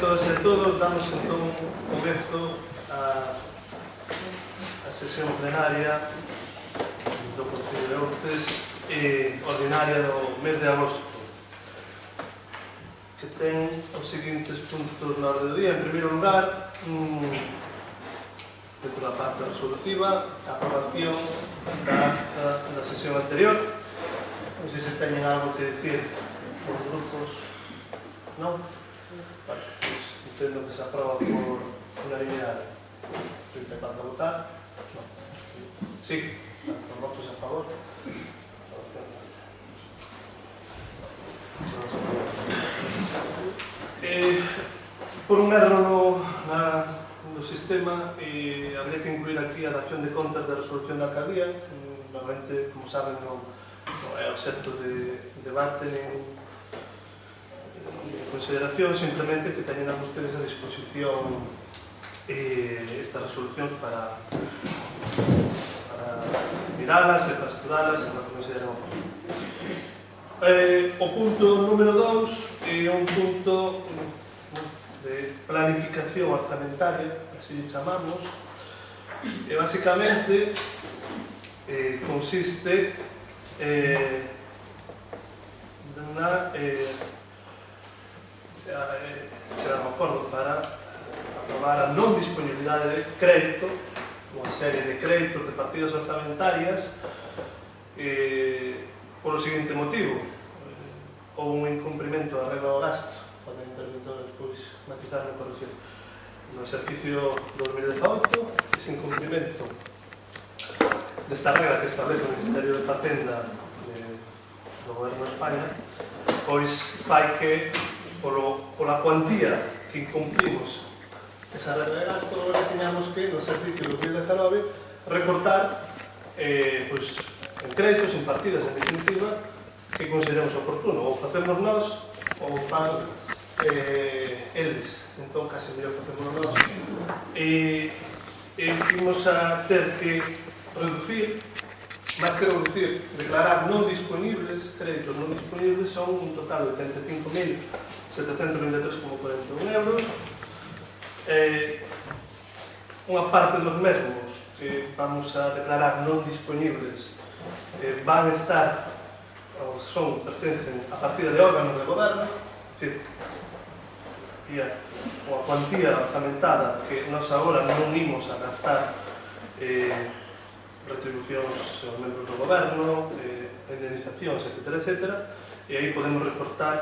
todas e a todos, damos entón comezo a sesión plenaria do Concello de Ources ordinaria do mes de agosto, que ten os seguintes puntos na orde do día. En primeiro lugar, dentro da parte resolutiva, a aprobación da acta da sesión anterior. Non sei se teñen algo que dicir os grupos. Non? Vale, pues entendo que se aproba por unanimidade. 34 a votar? Non. Sí, os votos a favor. Por un erro no sistema, habría que incluir aquí a dación de contas de resolución da alcaldía. Normalmente, como saben, non é obxecto de debate nin consideración, simplemente que teñen a vostedes a disposición estas resolucións para miralas e para estudalas e para que consideren oportuno. O punto número 2 é un punto de planificación orzamentaria, así chamamos, e basicamente consiste na será un acordo para aprobar a non disponibilidade de crédito, unha serie de créditos de partidas orzamentarias polo seguinte motivo: houve un incumprimento da regla do gasto, pode a interventora despois matizar e corrigir, no exercicio 2018. Ese incumprimento desta regla que establece o Ministerio de Facenda do Goberno de España, pois fai que pola cuantía que incumplimos esa regla de gasto, agora teñamos que no exercicio 2019 recortar pois, en créditos, en partidas, en definitiva, que consideremos oportuno, ou facemos nós ou fan eles. Entón, case mellor facemos nós, e vimos a ter que reducir, máis que reducir, declarar non disponibles, créditos non disponibles, son un total de 35.723,41 euros. Unha parte dos mesmos que vamos a declarar non disponibles van estar, ou pertencen a partida de órganos de goberno, é dicir, unha cuantía orzamentada que nós agora non imos a gastar retribucións aos membros do goberno, indemnizacións, etc. E aí podemos reportar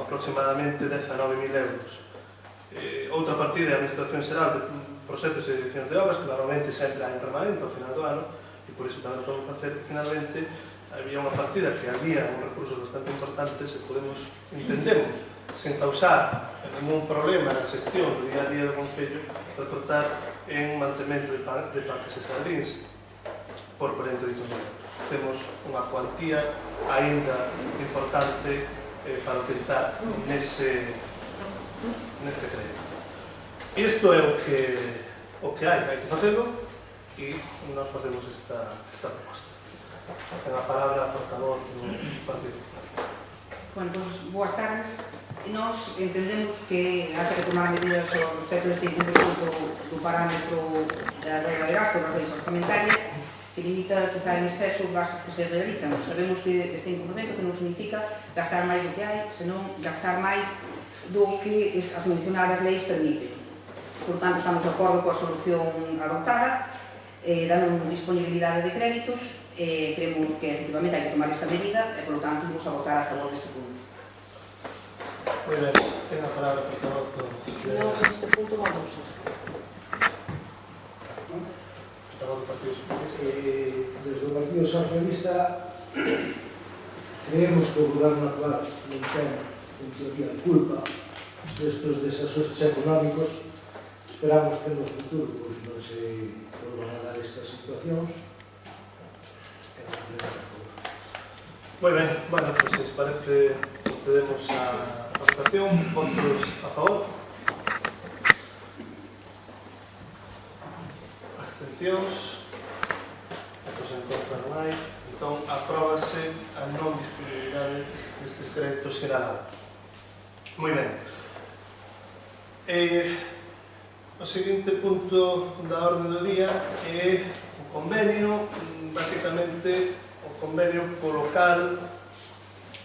aproximadamente 19.000 euros. Outra partida é a Administración Xeral de Proxectos e Direccións de Obras, que normalmente sempre hai un remanente ao final do ano, e por iso tamén podemos facer que finalmente había unha partida que había un recurso bastante importante, se podemos, entendemos, sen causar ningún problema na xestión do día a día do Concello, recortar en mantemento de parques e sardins por 48.000 euros. Temos unha cuantía aínda importante para utilizar neste crédito. Isto é o que hai que facelo, e nós facemos esta proposta. Ten a palabra a portavoz do Partido Popular. Bueno, pues, boas tardes. Nos entendemos que hace que tomar medidas ao respecto deste incumprimento do parámetro da regla de gasto das leis orzamentarias, que limita quizá en exceso os gastos que se realizan. Sabemos que este incumprimento que non significa gastar máis do que hai, senón gastar máis do que as mencionadas leis permiten. Por tanto, estamos de acordo coa solución adoptada, da non disponibilidade de créditos. Creemos que efectivamente hai que tomar esta medida e, por lo tanto, vamos a votar a favor deste punto. Moi ben, ten a palabra por favor. Non, neste punto vamos. Desde o Partido Socialista creemos que o goberno actual non ten, en teoría, culpa destes desasostos económicos. Esperamos que no futuro non se volvan a dar estas situacións. Moi ben, bueno, pues se parece procedemos a votación. Votos a favor? Abstencións? Votos en contra non hai. Entón, apróbase a non disponibilidade destes créditos sinalados. Moi ben. O seguinte punto da orde do día é o convenio, basicamente o convenio polo cal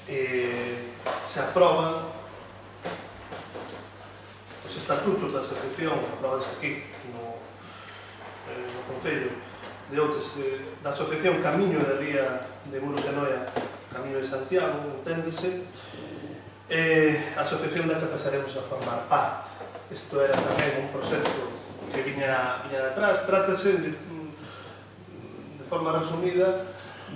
se aproban os estatutos da asociación, aprobanse aquí no Concello de Outes, da asociación Camiño de Ría de Muros de Noia, Camiño de Santiago, enténdese, a asociación da que pasaremos a formar parte. Isto era tamén un proceso que viña atrás. Trátase, de forma resumida,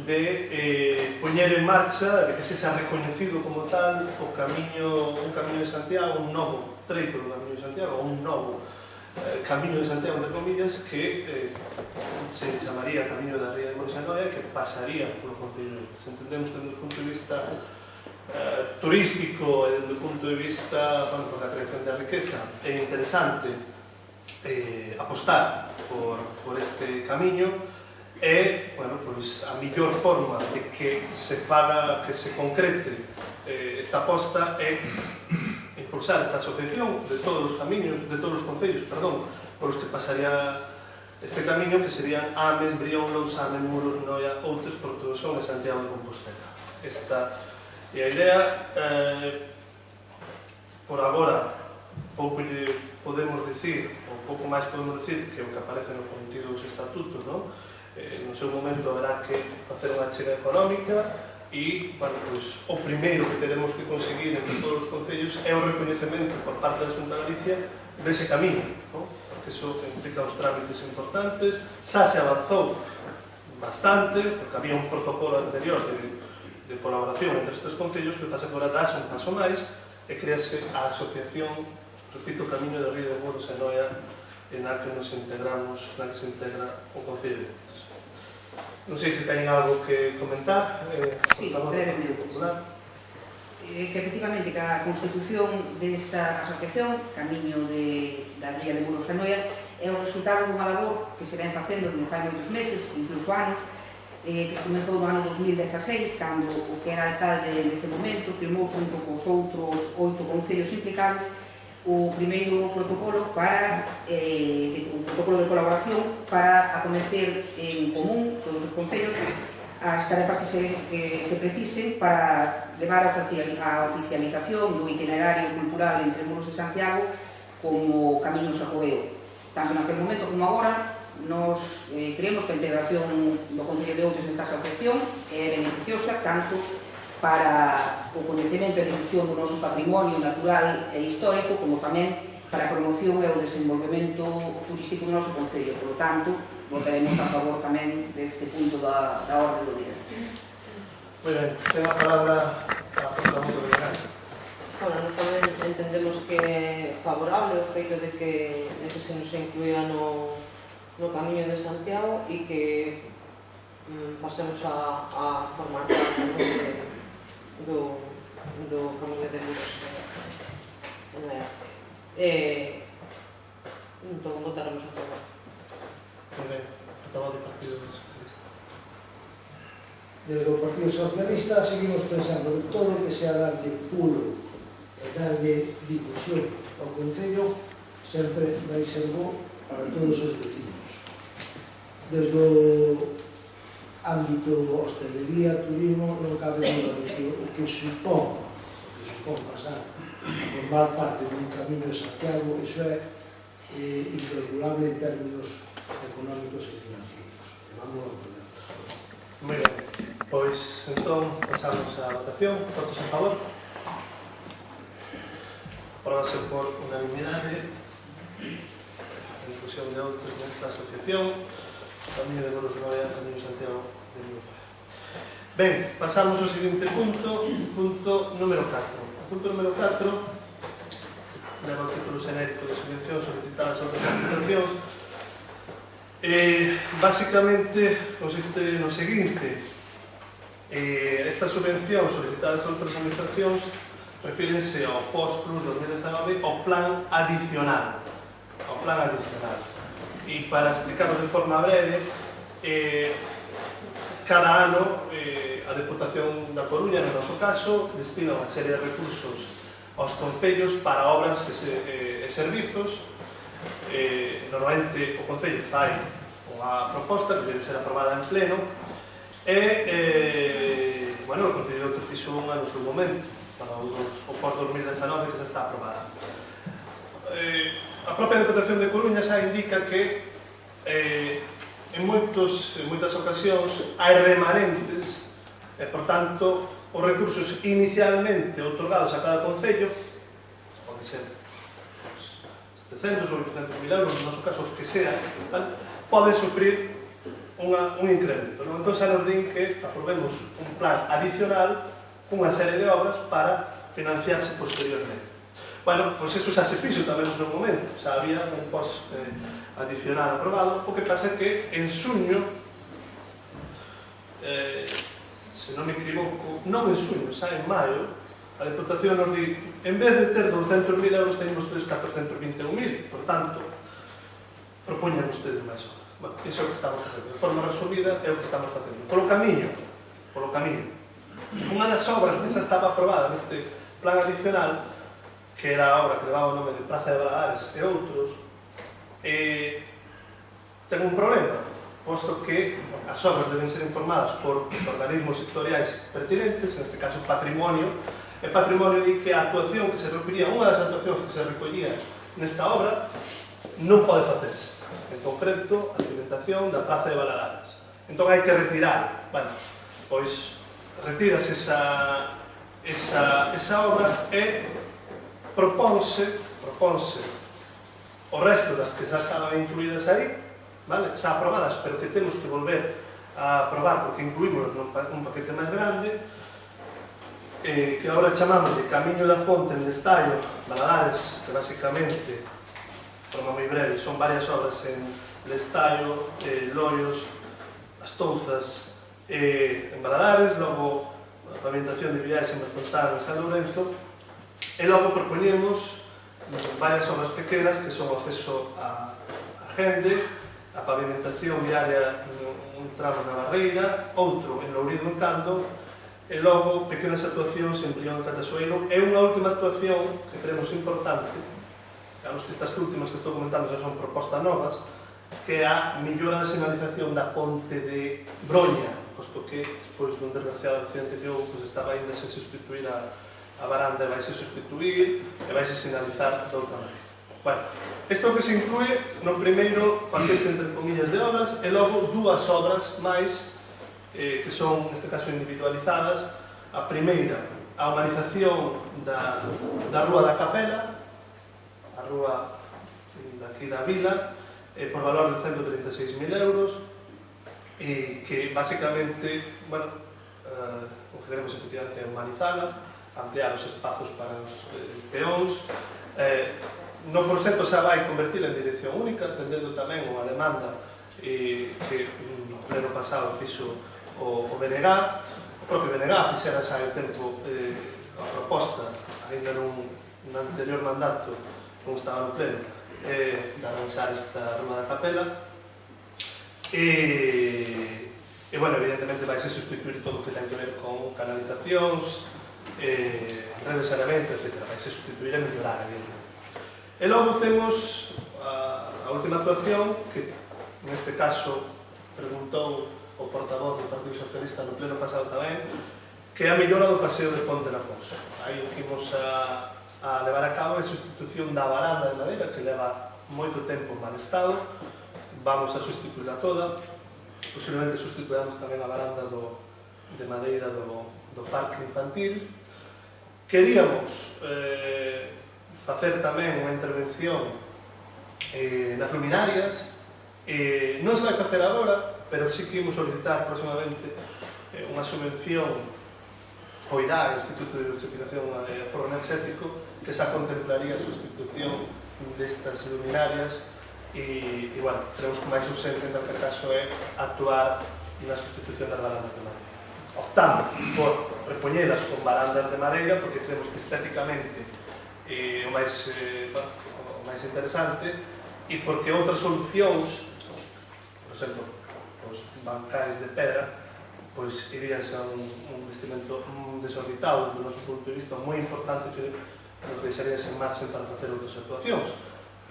de poñer en marcha, de que se xa recoñecido como tal un camiño de Santiago, un novo treito do Camiño de Santiago, un novo Camiño de Santiago, entre comillas, que se chamaría Camiño da Ría de Muros de Noia, que pasaría polo Concello. Entendemos que, desde o punto de vista turístico e desde o punto de vista da creación da riqueza, é interesante apostar por este camiño. E, pois, a mellor forma de que se faga, que se concrete esta aposta é impulsar esta asociación de todos os camiños, de todos os concellos, perdón, polos que pasaría este camiño, que serían Ames, Brión, Lousame, Muros, Noia, Outes, Portodosón e Santiago de Compostela. Esta é a idea. Por agora, pouco lle podemos dicir, ou pouco máis podemos dicir, que o que aparece no contido dos estatutos, non? No seu momento haberá que facer unha achega económica e, pois, o primeiro que teremos que conseguir entre todos os concellos é o recoñecemento por parte da Xunta de Galicia dese camiño, non? Porque iso implica uns trámites importantes. Xa se avanzou bastante, porque había un protocolo anterior de colaboración entre estes concellos, que pasa que agora dáse un paso máis e crease a asociación, repito, Camiño de Ría de Muros e Noia, en a que nos integramos, na que se integra o Concello. Non sei se teñen algo que comentar. Sí, brevemente. Que efectivamente que a constitución desta asociación, Camiño da Ría de Muros e Noia, é o resultado dunha labor que se ven facendo desde fai moitos meses, incluso anos, que se comezou no ano 2016, cando o que era alcalde nese momento firmou xunto cos outros 8 concellos implicados o primeiro protocolo para un protocolo de colaboración para acometer en común todos os concellos as tarefas que se precisen para levar a oficialización do itinerario cultural entre Muros e Santiago como Camiño Xacobeo. Tanto naquele momento como agora, nos creemos que a integración do Concello de Outes nesta asociación é beneficiosa tanto para o coñecemento e difusión do noso patrimonio natural e histórico, como tamén para a promoción e o desenvolvemento turístico do noso concello. Por lo tanto, votaremos a favor tamén deste punto da orde do día. Moi ben, ten a palabra a portavoz do Delegado. Bueno, nós tamén entendemos que é favorable o feito de que se nos incluía no Camiño de Santiago e que pasemos a formar parte do Camiño de Muros e Noia. Entón, votaremos a favor. Moi ben, portavoz do Partido Socialista. Desde o Partido Socialista seguimos pensando que todo o que sea darlle pulo e darlle difusión ao Concello sempre vai ser bo para todos os vecinos. Desde o ámbito hostelería, turismo, non cabe nada de que o que supón pasar a formar parte dun Camiño de Santiago, iso é incalculable en términos económicos e financeiros. Vamos a poder. Moi ben, pois entón pasamos á votación. Votos a favor? Apróbase por unanimidade a difusión de outros nesta asociación Camiño de Muros de Noia, Camiño de Santiago de Muros. Ben, pasamos ao seguinte punto, punto número 4. O punto número 4 leva o título xenérico de subvencións solicitadas a outras administracións. Basicamente, consiste no seguinte: estas subvencións solicitadas a outras administracións refírense ao POS-Plus 2019, ao plan adicional. E para explicarlo de forma breve, cada ano a Deputación da Coruña, no noso caso, destina unha serie de recursos aos concellos para obras e servizos. Normalmente o Concello fai unha proposta que debe ser aprobada en pleno e, bueno, o Concello de Outro fixo unha no seu momento para o pós-2019 que xa está aprobada. A propia Deputación de Coruña xa indica que en moitas ocasións hai remanentes e, por tanto, os recursos inicialmente outorgados a cada concello, pode ser 700 ou 800.000 euros, no noso caso os que sean, poden sufrir un incremento. Entón, xa nos din que aprobemos un plan adicional cunha serie de obras para financiarse posteriormente. Bueno, pois iso xa se fixo tamén no seu momento, xa había un pos adicional aprobado. O que pasa é que en xuño, se non me equivoco, non en xuño, xa en maio, a Deputación nos di, en vez de ter 200.000 euros, teñemos 421.000, por tanto, propoñan ustedes máis obras. Bueno, iso é o que estamos facendo. De forma resumida, é o que estamos facendo. Polo camiño, unha das obras que xa estaba aprobada neste plan adicional, que era a obra que levaba o nome de Praza de Valadares e outros, ten un problema, posto que as obras deben ser informadas por os organismos sectoriais pertinentes, neste caso Patrimonio, e Patrimonio di que a actuación que se recollía, unha das actuacións que se recollía nesta obra, non pode facerse. En concreto, a cimentación da Praza de Valadares. Entón hai que retirar. Bueno, pois retírase esa obra e proponse o resto das que xa estaban incluídas aí, vale? Xa aprobadas, pero que temos que volver a aprobar porque incluímos nun paquete máis grande, que agora chamamos de Camiño da Ponte en Estallo, Valadares, que basicamente, de forma moi breve, son varias obras en Estallo, Loios, As Touzas, en Valadares, logo a pavimentación de viais en Bastontán, en San Lourenzo, e logo propoñemos varias obras pequenas que son o acceso a Gende, a pavimentación viaria un tramo na Barreira, outro en Lourido en Cando, e logo pequenas actuacións en Brión e Catasoeiro, e unha última actuación que creemos importante, digamos que estas últimas que estou comentando xa son propostas novas, que é a millora da señalización da ponte de Broña, posto que, despois dun desgraciado accidente que houve, estaba ainda sen sustituir a baranda, e vaise sustituir e vaise sinalizar de outra maneira. Bueno, isto que se inclúe no primeiro paquete entre comillas de obras e logo dúas obras máis que son, neste caso, individualizadas. A primeira, a humanización da Rúa da Capela, a rúa daqui da vila, por valor de 136.000 euros, e que, basicamente, bueno, o que queremos efectivamente é humanizala, ampliar os espazos para os peóns. No proxecto xa vai convertila en dirección única, atendendo tamén unha demanda que no pleno pasado fixo o BNG. O propio BNG fixera xa hai tempo a proposta, ainda nun anterior mandato, non estaba no pleno, de arranxar esta Rúa da Capela. E, bueno, evidentemente vai ser sustituir todo o que ten que ver con canalizacións, redes de saneamento, etc. Vai ser sustituir e mellorar, evidentemente. E logo temos a última actuación, que neste caso preguntou o portavoz do Partido Socialista no pleno pasado tamén, que é a mellora do paseo de Ponte na Ponsa. Aí o que imos a levar a cabo é a sustitución da baranda de madeira, que leva moito tempo en mal estado. Vamos a sustituirla toda. Posiblemente sustituiramos tamén a baranda de madeira do parque infantil. Queríamos facer tamén unha intervención nas luminarias. Non se vai facer agora, pero sí que imos solicitar próximamente unha subvención ao IDA, Instituto de Diversificación e Aforro Enerxético, que xa contemplaría a sustitución destas luminarias e, bueno, tenemos que máis urxente en calquer caso é actuar na sustitución das barandas de madeira. Optamos por repoñelas con barandas de madeira porque creemos que estéticamente é o máis interesante e porque outras solucións, por exemplo, os bancais de pedra, pois irían ser un investimento desorbitado do noso punto de vista, moi importante que nos deixaría sen marxen para facer outras actuacións.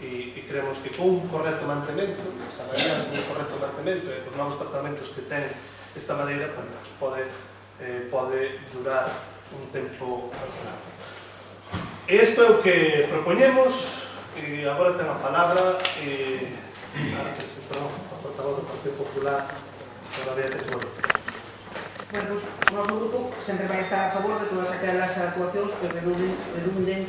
E creemos que con un correcto mantemento, salarial, con un correcto mantemento e os novos tratamentos que ten esta madeira, pues, pode durar un tempo razonable. E isto é o que propoñemos, e agora ten a palabra a portavoz do Partido Popular, María Tesoro. Bueno, pues, o noso grupo sempre vai estar a favor de todas aquelas actuacións que redunden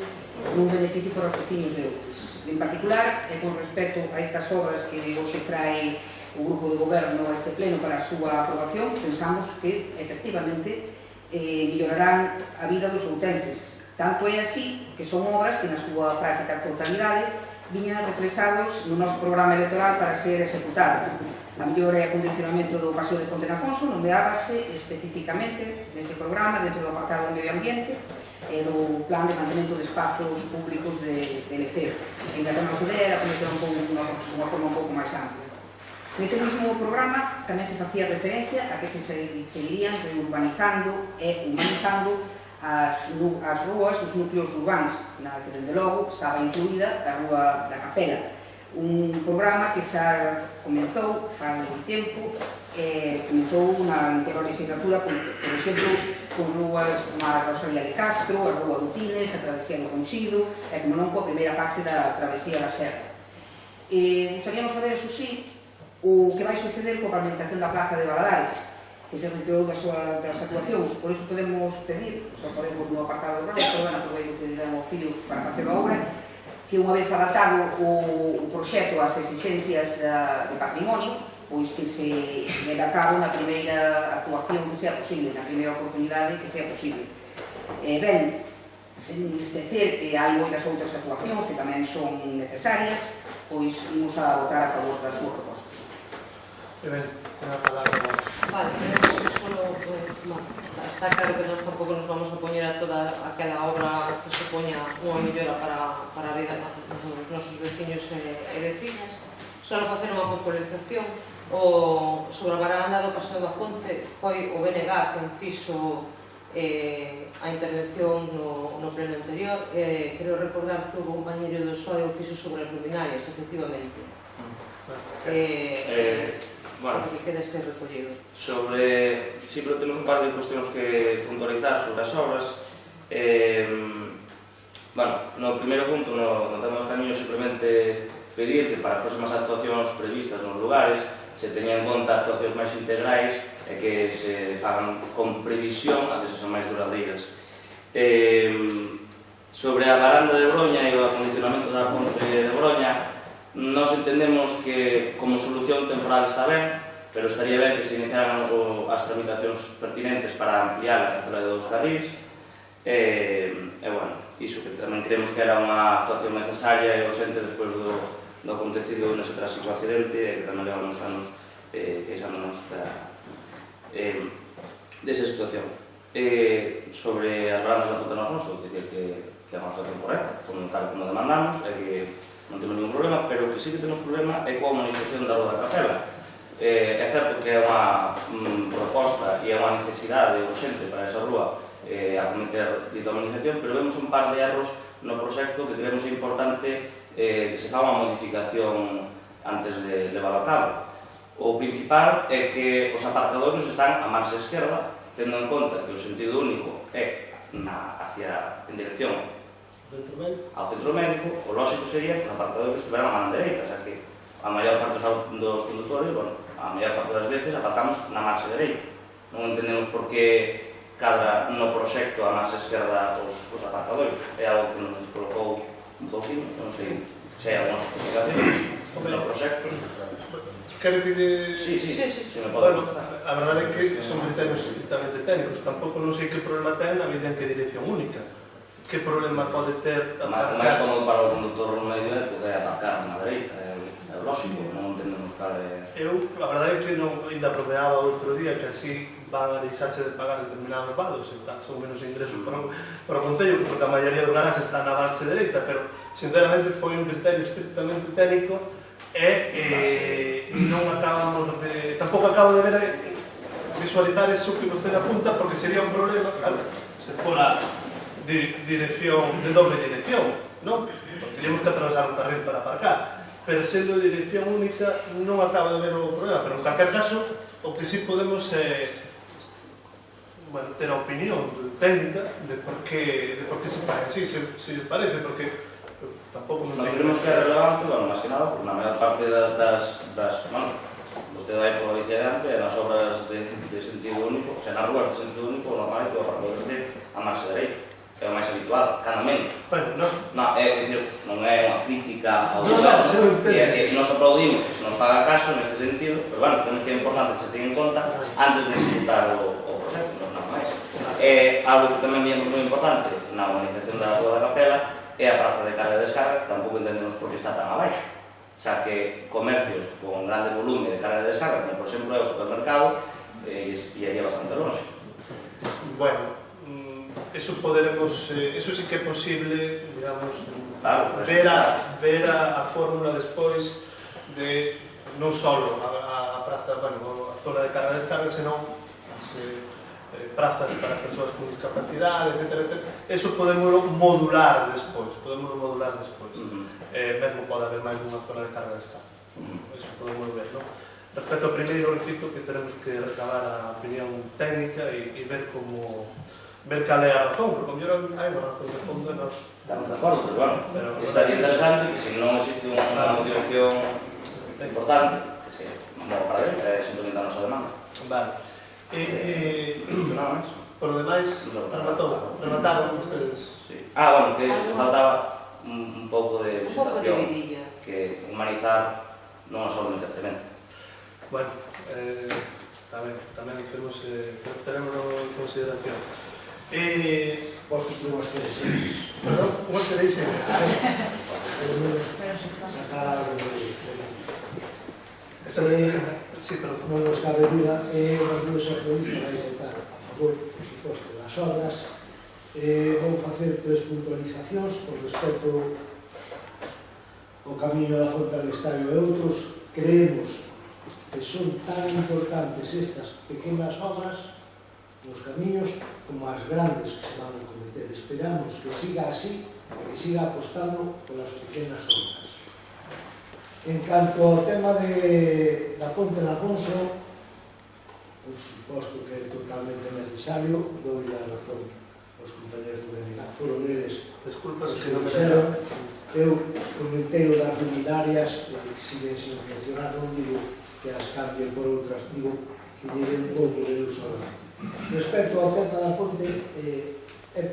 nun beneficio para os veciños de Outes. En particular, con respecto a estas obras que hoxe trae o grupo de goberno a este pleno para a súa aprobación, pensamos que, efectivamente, mellorarán a vida dos outenses. Tanto é así que son obras que na súa práctica totalidade viñan reflexados no noso programa electoral para ser executadas. A mellora e acondicionamento do Paseo de Ponte Nafonso nomeábase especificamente nese programa dentro do apartado do medio ambiente e do plan de mantemento de espazos públicos de Lecero. Ainda que a nosa idea era cometer unha forma un pouco máis ampla. Nese mesmo programa tamén se facía referencia a que se seguirían reurbanizando e humanizando as rúas, os núcleos urbanos, na que, dende logo, estaba incluída a Rúa da Capela. Un programa que xa comenzou fai un tempo, comenzou na anterior legislatura, por exemplo, con rúas como a Rosalía de Castro, a Rúa do Tines, a Travesía do Conchido, e como non coa primeira fase da Travesía da Serra. Gostaríamos saber, eso sí, o que vai suceder coa pavimentación da Plaza de Valadares, que se retirou das actuacións. Por iso podemos pedir, xa podemos no apartado do programa, pero bueno, aproveito que dirán o filho para facer a obra, que unha vez adaptado o proxecto ás exigencias de patrimonio, pois que se leve a cabo na primeira actuación que sea posible, na primeira oportunidade que sea posible. Ben, sen esquecer que hai moitas outras actuacións que tamén son necesarias, pois imos a votar a favor da súa proposta. Ben, ten a palabra. Vale, está claro que nós tampouco nos vamos a poñer a toda aquela obra que se poña unha mellora para a vida dos nosos veciños e veciñas. Só facer unha puntualización. Sobre a varanda do Paseo da Ponte foi o BNG quen fixo a intervención no pleno anterior. Quero recordar que o compañeiro do PSOE o fixo sobre as luminarias, efectivamente. Bueno, que quede este recollido. Sí, pero temos un par de cuestións que puntualizar sobre as obras. Bueno, no primeiro punto, no tema dos camiños, simplemente pedir que para as próximas actuacións previstas nos lugares se teñan en conta actuacións máis integrais e que se fagan con previsión a que se son máis duradeiras. Sobre a varanda de Broña e o acondicionamento da ponte de Broña, nos entendemos que como solución temporal está ben, pero estaría ben que se iniciaran as tramitacións pertinentes para ampliar a cancela de 2 carrís. Bueno, iso que tamén creemos que era unha actuación necesaria e urgente despois do acontecido nese tráxico accidente e que tamén levamos anos queixándonos desa situación. Sobre as varandas da Ponte Nafonso, dicir que é unha actuación correcta, tal como demandamos, e que non temos ningún problema, pero que sí que temos problema é coa humanización da Rúa da Capela. É certo que é unha proposta e é unha necesidade urgente para esa rúa acometer dita humanización, pero vemos un par de erros no proxecto que creemos importante que se faga unha modificación antes de levar a cabo. O principal é que os apartadores están a marxa esquerda, tendo en conta que o sentido único é en dirección ao centro médico. O lógico sería que os apartadores estiveran a man dereita, xa que a maior parte dos condutores, bueno, a maior parte das veces apartamos na marxa dereita. Non entendemos por que cadra no proxecto a marxa esquerda os apartadores. É algo que nos descolocou un pouquinho, non sei se hai algunha explicación no proxecto. Quero que Sí, me pode contar. A verdade é que son criterios estrictamente técnicos. Tampouco non sei que problema ten na medida en que dirección única. Que problema pode ter O máis cómodo para o conductor no medio é poder aparcar na dereita, é lógico, non entendemos cal é... A verdade é que ainda bromeaba outro día que así van a deixarse de pagar determinados vados e son menos ingresos para o Concello, porque a maioría dos garaxes está na marxa dereita, pero sinceramente foi un criterio estrictamente técnico e non acabamos de... tampouco acabo de ver visualizar eso que vostede apunta, porque sería un problema, claro, se fora dirección, de doble dirección, non? Porque teníamos que atravesar un carril para aparcar, pero sendo de dirección única non acaba de haber o problema, pero en calquer caso o que sí podemos ter a opinión técnica de por que se fai así, se parece, porque tampouco non Nos ten... creemos que é relevante, bueno, máis que nada, porque na maior parte das bueno, vostede vai por Galicia adiante, e nas obras de sentido único, o sea, nas rúas de sentido único, normalmente o aparcador ten a marcha dereita, é o máis habitual, cando menos. Bueno, nos... Non, é dicir, non é unha crítica ao No, goberno, no, e nos aplaudimos que se nos faga caso neste sentido, pero bueno, temos que é importante que se ten en conta antes de executar o proxecto, non nada máis. Algo que tamén vimos moi importante na organización da Rúa da Capela é a praza de carga e descarga, que tampouco entendemos por que está tan abaixo. O sea, que comercios con grande volume de carga e descarga, como por exemplo é o supermercado, iría bastante longe. Bueno, eso poderemos, eso sí que é posible, digamos, Claro, ver a fórmula despois de non só a praza, bueno, a zona de carga e descarga, senón as prazas para persoas con discapacidade, etc. Eso podemos modular despois, mesmo pode haber máis dunha zona de carga e descarga. Eso podemos ver, non? Respecto ao primeiro, repito que tenemos que recabar a opinión técnica e ver cal é a razón, porque mellor hai unha razón de fondo e nos... Estamos de acordo, pero bueno, estaría interesante que se non existe unha motivación importante, que se mova para ver, é simplemente a nosa demanda. Vale. Nada máis. Por lo demais, remataron ustedes. Sí. Bueno, que faltaba un pouco de Un pouco de visitación, vidilla. que humanizar non é solamente el cemento. Bueno, tamén tenemos en consideración. Vos que tuvimos que decir, Perdón, como queréis? pelo menos sacar algo de... Sí, pero... Non nos cabe duda, o Partido Socialista vai votar a favor, por suposto, das obras. Vou facer 3 puntualizacións con respecto ao camiño da Fonte del Estadio e outros. Creemos que son tan importantes estas pequenas obras nos camiños como as grandes que se van a cometer. Esperamos que siga así e que siga apostando polas pequenas obras. En canto ao tema da Ponte de Alfonso, por suposto que é totalmente necesario, dou a razón aos compañeros do DNG. Foron eles Disculpas os que que non me dixeron. Eu comentei o das luminarias que siguen sin funcionar, non digo que as cambien por outras, digo que lleven un pouco de uso agora. Respecto ao tema da ponte, é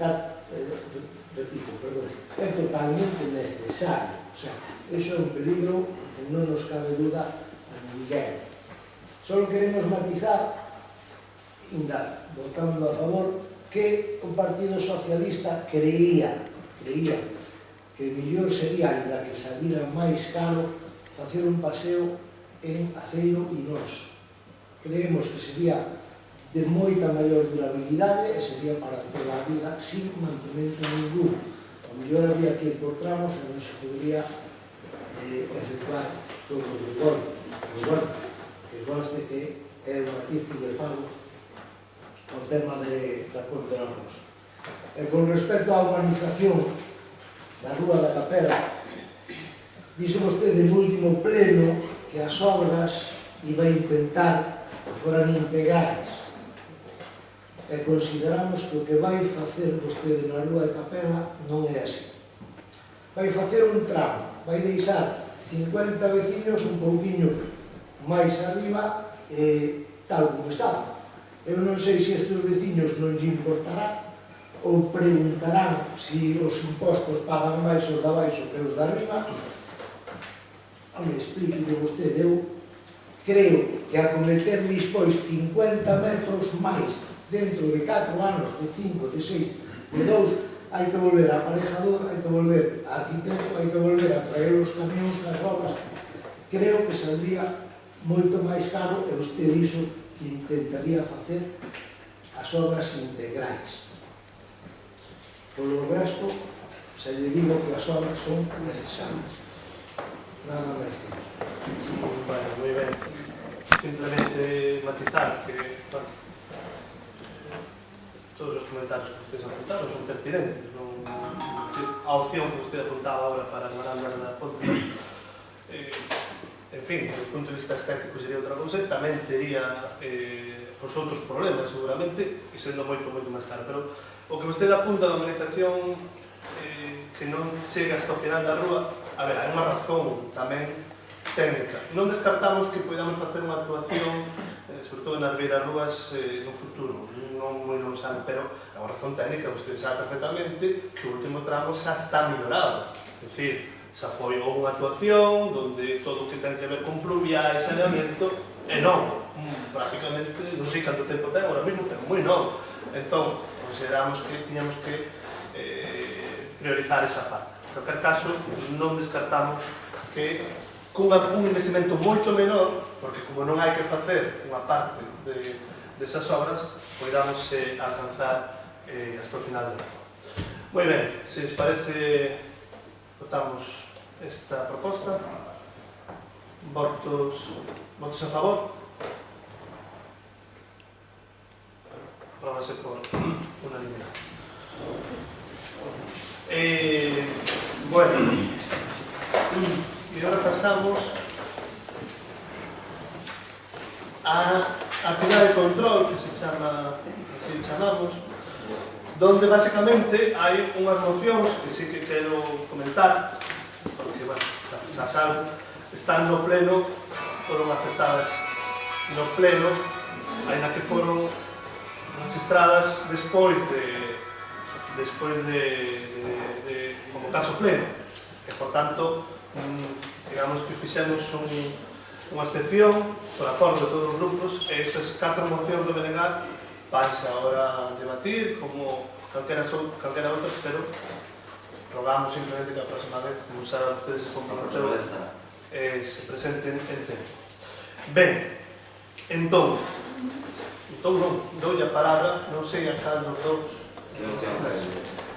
totalmente necesario. O sea, iso é un peligro que non nos cabe duda a ninguén. Só queremos matizar, ainda votando a favor, que o Partido Socialista creía que mellor sería, ainda que salira máis caro, facer un paseo en Aceiro e Nós. Creemos que sería de moita maior durabilidade e sería para toda a vida sin mantemento ningún. A mellor había que ir por tramos e non se podría efectuar todo de golpe. Pero bueno, que conste que é un matiz que lle fago ao tema da Ponte de Alfonso. E con respecto á urbanización da Rúa da Capela, dixo vostede no último pleno que as obras iba a intentar que foran integrais. E consideramos que o que vai facer vostede na Rúa da Capela non é así. Vai facer un tramo, vai deixar 50 veciños un pouquiño máis arriba tal como estaba. Eu non sei se estes veciños non lle importará ou preguntarán se os impostos pagan máis os da baixo que os da arriba. Home, explique vostede, eu creo que a cometer despois 50 metros máis dentro de 4 anos, de 5, de 6, de 2, hai que volver a aparejador, hai que volver a arquitecto, hai que volver a traer os camións das obras. Creo que saldría moito máis caro e usted dixo que intentaría facer as obras integrais. Polo resto, se lle digo que as obras son necesarias. Nada máis que iso. Bueno, moi ben. Simplemente matizar que, bueno, todos os comentarios que ustedes apuntaron son pertinentes. A opción que usted apuntaba ahora para a Aranda da Ponte, en fin, desde o punto de vista estético sería outra cousa, tamén tería os outros problemas, seguramente, e sendo moito máis caro. Pero o que vostede apunta da organización que non chega hasta o final da rúa, a ver, hai unha razón tamén técnica. Non descartamos que podamos facer unha actuación, sobre todo nas beirarrúas no futuro, non moi lonxano, pero é unha razón técnica, vostede sabe perfectamente que o último tramo xa está minorado. É dicir, xa foi unha actuación onde todo o que ten que ver con pluvial e saneamento é novo. Prácticamente, non sei canto tempo ten agora mesmo, pero moi novo. Entón, consideramos que tiñamos que priorizar esa parte. En calquer caso, non descartamos que con un investimento moito menor, porque como non hai que facer unha parte desas obras, podamos alcanzar hasta o final do ano. Moi ben, se les parece, votamos esta proposta. Votos a favor? Apróbase por unanimidade. Bueno, e agora pasamos a actividade de control, que se chama, así chamamos, donde basicamente hai unhas mocións que sí que quero comentar, porque, bueno, xa saben, están no pleno, foron aceptadas no pleno, aínda que foron registradas despois de como caso pleno, e, por tanto, digamos que fixemos unha excepción por acordo de todos os grupos, e esas 4 mocións do BNG vanse agora a debatir como calquera outras, pero rogamos simplemente que a próxima vez, como saben ustedes, se comprometeron, se presenten en tempo. Ben, entón non, doulle a palabra, non sei a cal dos dous.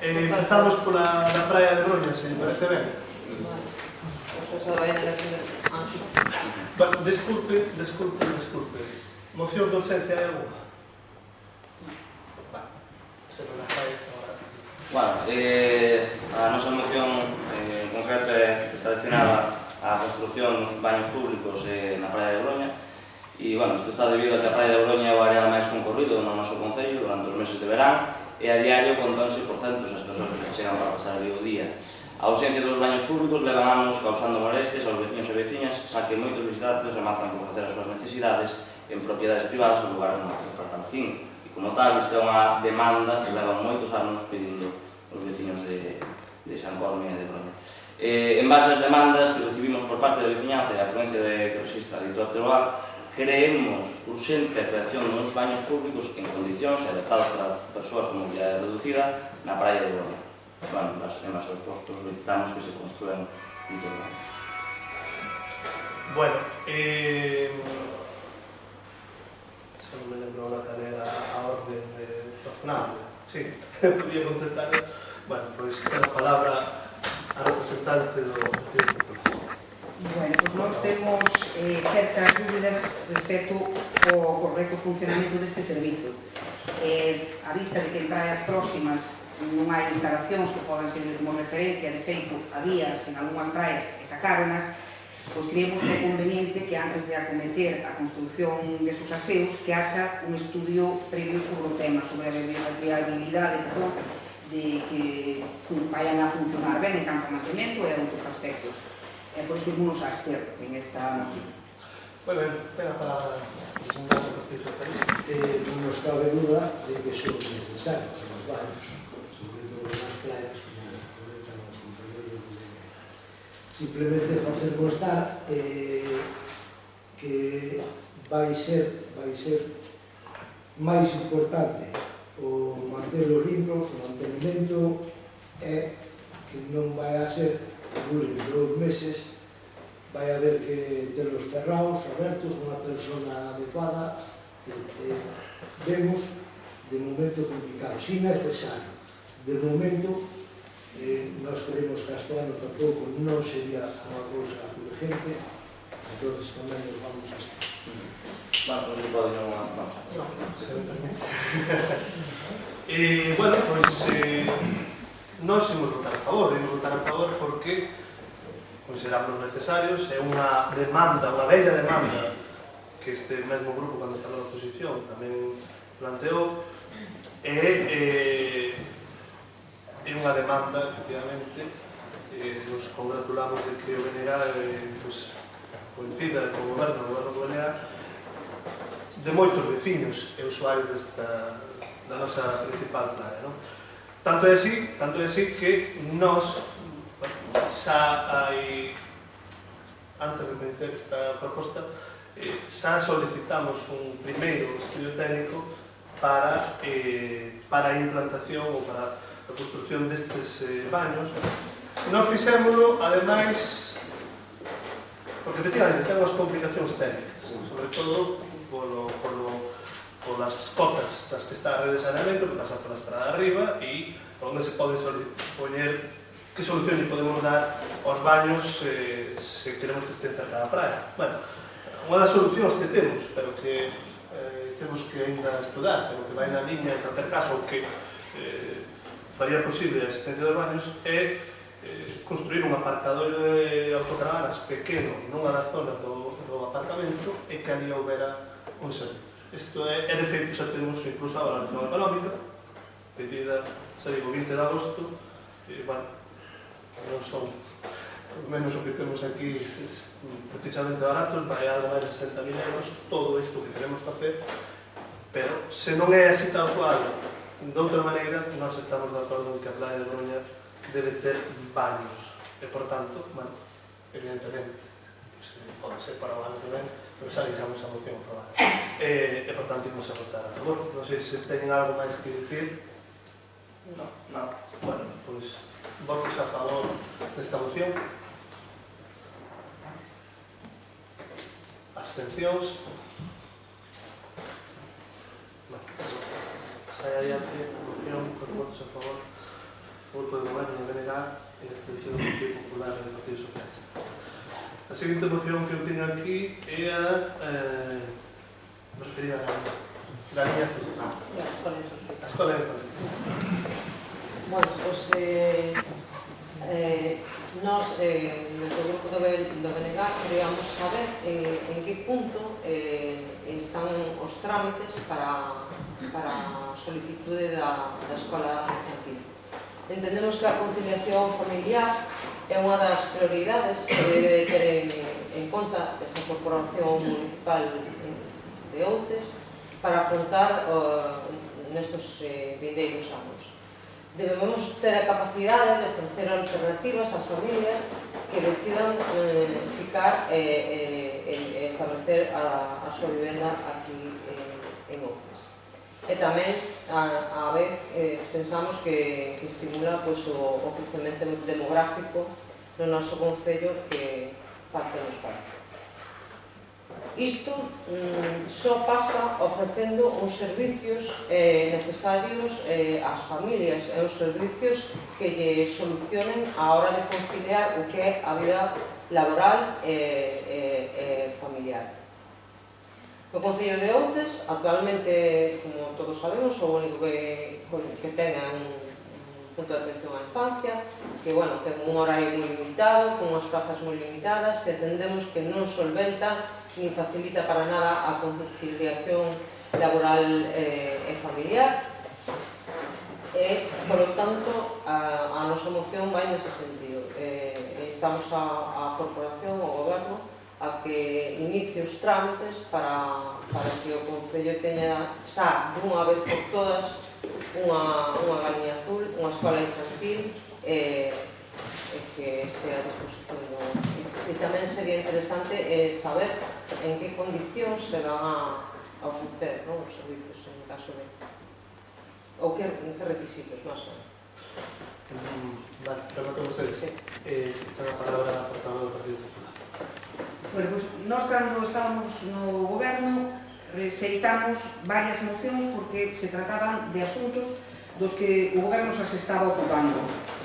Empezamos pola praia de Broña, se me parece ben. Desculpe. Moción de ausencia hai alguna? Se non a fai agora. Bueno, a nosa moción en concreto está destinada á construcción dos baños públicos na praia de Broña. E, bueno, isto está debido a que a praia de Broña é o área máis concorrido no noso concello durante os meses de verán, e a diario contónse por centos as persoas que chegan para pasar ali o día. A ausencia dos baños públicos leva anos causando molestias aos veciños e veciñas, xa que moitos visitantes rematan por facer as súas necesidades en propiedades privadas ou lugares non aptos para tal fin. E, como tal, isto é unha demanda que leva moitos anos pedindo os veciños de San Cosme e de Broña. En base ás demandas que recibimos por parte da veciñanza e a afluencia que resiste a dito actual, creemos urxente a creación de uns baños públicos en condicións e adaptados para persoas con mobilidade reducida na praia de Broña. Bueno, en base aos postos solicitamos que se construan ditos baños. Bueno, se non me lembro la cadera a orden razonable. Sí, podía contestar. Bueno, pois ten a palabra a representante do Partido Popular. Bueno, pois nós temos certas dúbidas respecto ao correcto funcionamento deste servizo. A vista de que en praias próximas non hai instalacións que podan servir como referencia, de feito, había en algunhas praias que sacáronas, pois creemos que é conveniente que antes de acometer a construción desos aseos que haxa un estudio previo sobre o tema, sobre a viabilidade de que vayan a funcionar ben en campo de mantemento e outros aspectos. E por iso vamos a abster en esta moción. Moi ben, ten a palabra o representante do Partido Socialista. Non nos cabe duda de que son necesarios os baños, sobre todo nas playas, como comentan os compañeros de... Simplemente facer constar que vai ser máis importante o manter os limpos, o mantenimento, é que non vai a ser duren 2 meses, vai haber que telos cerrados, abertos, unha persona adecuada. Vemos de momento complicado, si necesario. De momento, nós creemos que este ano tampouco non sería unha cousa urgente, entón tamén nos vamos a estar. Bueno, non se pode non... Non, se me permite. Bueno, pois nós imos votar a favor porque consideramos necesarios, é unha demanda, unha bella demanda que este mesmo grupo cando está na oposición tamén planteou, é unha demanda, efectivamente, nos congratulamos de que o BNG coincida co goberno do BNG de moitos veciños e usuarios da nosa principal playa, non? Tanto é así que nós xa hai, antes de coñecer esta proposta, xa solicitamos un primeiro estudio técnico para a implantación ou para a construcción destes baños. Non fixémolo, ademais, porque efectivamente ten unhas complicacións técnicas, sobre todo polas cotas das que está a rede de saneamento, que pasa pola estrada arriba e onde se pode poñer que solución lle podemos dar aos baños se queremos que estén cerca da praia. Bueno, unha das solucións que temos, pero que temos que ainda estudar, pero que vai na liña en calquer caso que faría posible a existencia dos baños é construir un aparcadoiro de autocaravanas pequeno nunha das zonas do aparcamento e que ali houbera un servicio. Isto é de feito, xa temos incluso a valoración económica pedida, xa digo, 20 de agosto, bueno, non son menos o que temos aquí precisamente baratos, vai algo máis de 60.000 euros todo isto que queremos facer, pero se non é así tal cual, de outra maneira, nós estamos de acordo en que a playa de Coruña debe ter baños e, por tanto, bueno, evidentemente pode ser para o ano que ven, pero xa deixamos a moción aprobada e, por tanto, imos a votar a favor. Non sei se teñen algo máis que dicir. No. Bueno, pois votos a favor desta moción. Abstencións. Sai adiante a moción con votos a favor do Grupo de Goberno do BNG e a abstención do Partido Popular e do Partido Socialista. A seguinte moción que eu teño aquí é a referida da liña azul. A escola de Felipe. Bueno, pues nos, desde o grupo do BNG, queríamos saber en que punto están os trámites para a solicitude da escola infantil. Entendemos que a conciliación familiar é unha das prioridades que debe ter en conta esta Corporación Municipal de Outes para afrontar nestes vindeiros anos. Debemos ter a capacidade de ofrecer alternativas ás familias que decidan ficar e establecer a súa vivenda aquí en Outes. E tamén, a vez, pensamos que estimula o crecemento demográfico no noso concello que parte nos parte. Isto só pasa ofrecendo uns servicios necesarios ás familias e uns servicios que lle solucionen a hora de conciliar o que é a vida laboral e familiar. O Concello de Outes, actualmente, como todos sabemos, o único que ten é un punto de atención á infancia, que, bueno, ten un horario moi limitado, con unhas plazas moi limitadas, que entendemos que non solventa ni facilita para nada a conciliación laboral e familiar. E, por lo tanto, a nosa moción vai nese sentido. Estamos a Corporación, ao Goberno, a que inicie os trámites para que o Concello teña xa dunha vez por todas unha galiña azul, unha escola infantil e que este a disposición do... E tamén sería interesante saber en que condicións se van a ofrecer os servicios en caso de... ou que requisitos, máis ben. Vale, remato vostedes. Ten a palabra a portavoz do Partido Popular. Bueno, pues, nós cando estábamos no goberno rexeitamos varias mocións porque se trataban de asuntos dos que o goberno xa se estaba ocupando.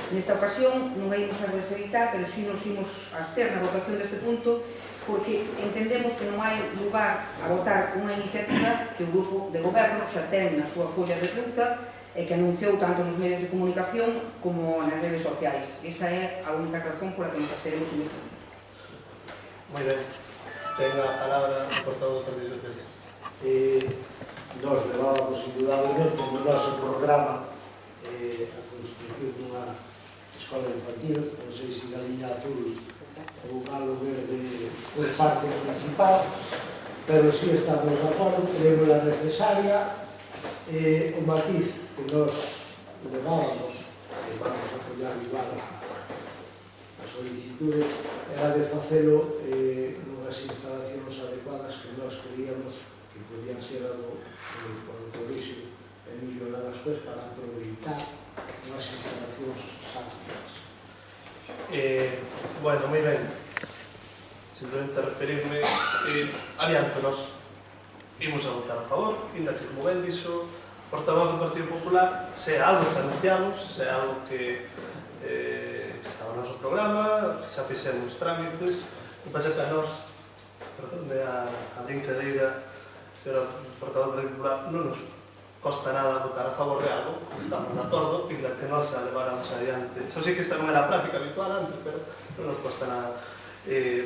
Nesta ocasión non a imos a rexeitar, pero si nos imos a abster na votación deste punto porque entendemos que non hai lugar a votar unha iniciativa que o grupo de goberno xa ten na súa folla de ruta e que anunciou tanto nos medios de comunicación como nas redes sociais. Esa é a única razón pola que nos absteremos en este momento. Moi ben. Ten a palabra o portavoz do Partido Socialista. Nós levábamos indudablemente no noso programa a construcción dunha escola infantil, non sei se Galiña Azul ou Galo Verde foi parte municipal, pero si estamos de acordo, creemos la necesaria. O matiz que nos levábamos, que vamos a apoiar igual a solicitude, era de facelo nunhas instalacións adecuadas que nós creíamos que podían ser algo polo Colexio Emilio Lavascués para aproveitar unhas instalacións santas. Bueno, moi ben. Simplemente referirme, adianto, nos imos a votar a favor, ainda que, como ben dixo, o portavoz do Partido Popular, se é algo que anunciamos, se é algo que estaba no noso programa, que xa fixemos trámites, o que pasa que a nós, perdónme a brincadeira, señora portavoz do Partido Popular, non nos costa nada votar a favor de algo, estamos de acordo, ainda que nós a leváramos adiante. Xa sei que esta non era a práctica habitual antes, pero non nos costa nada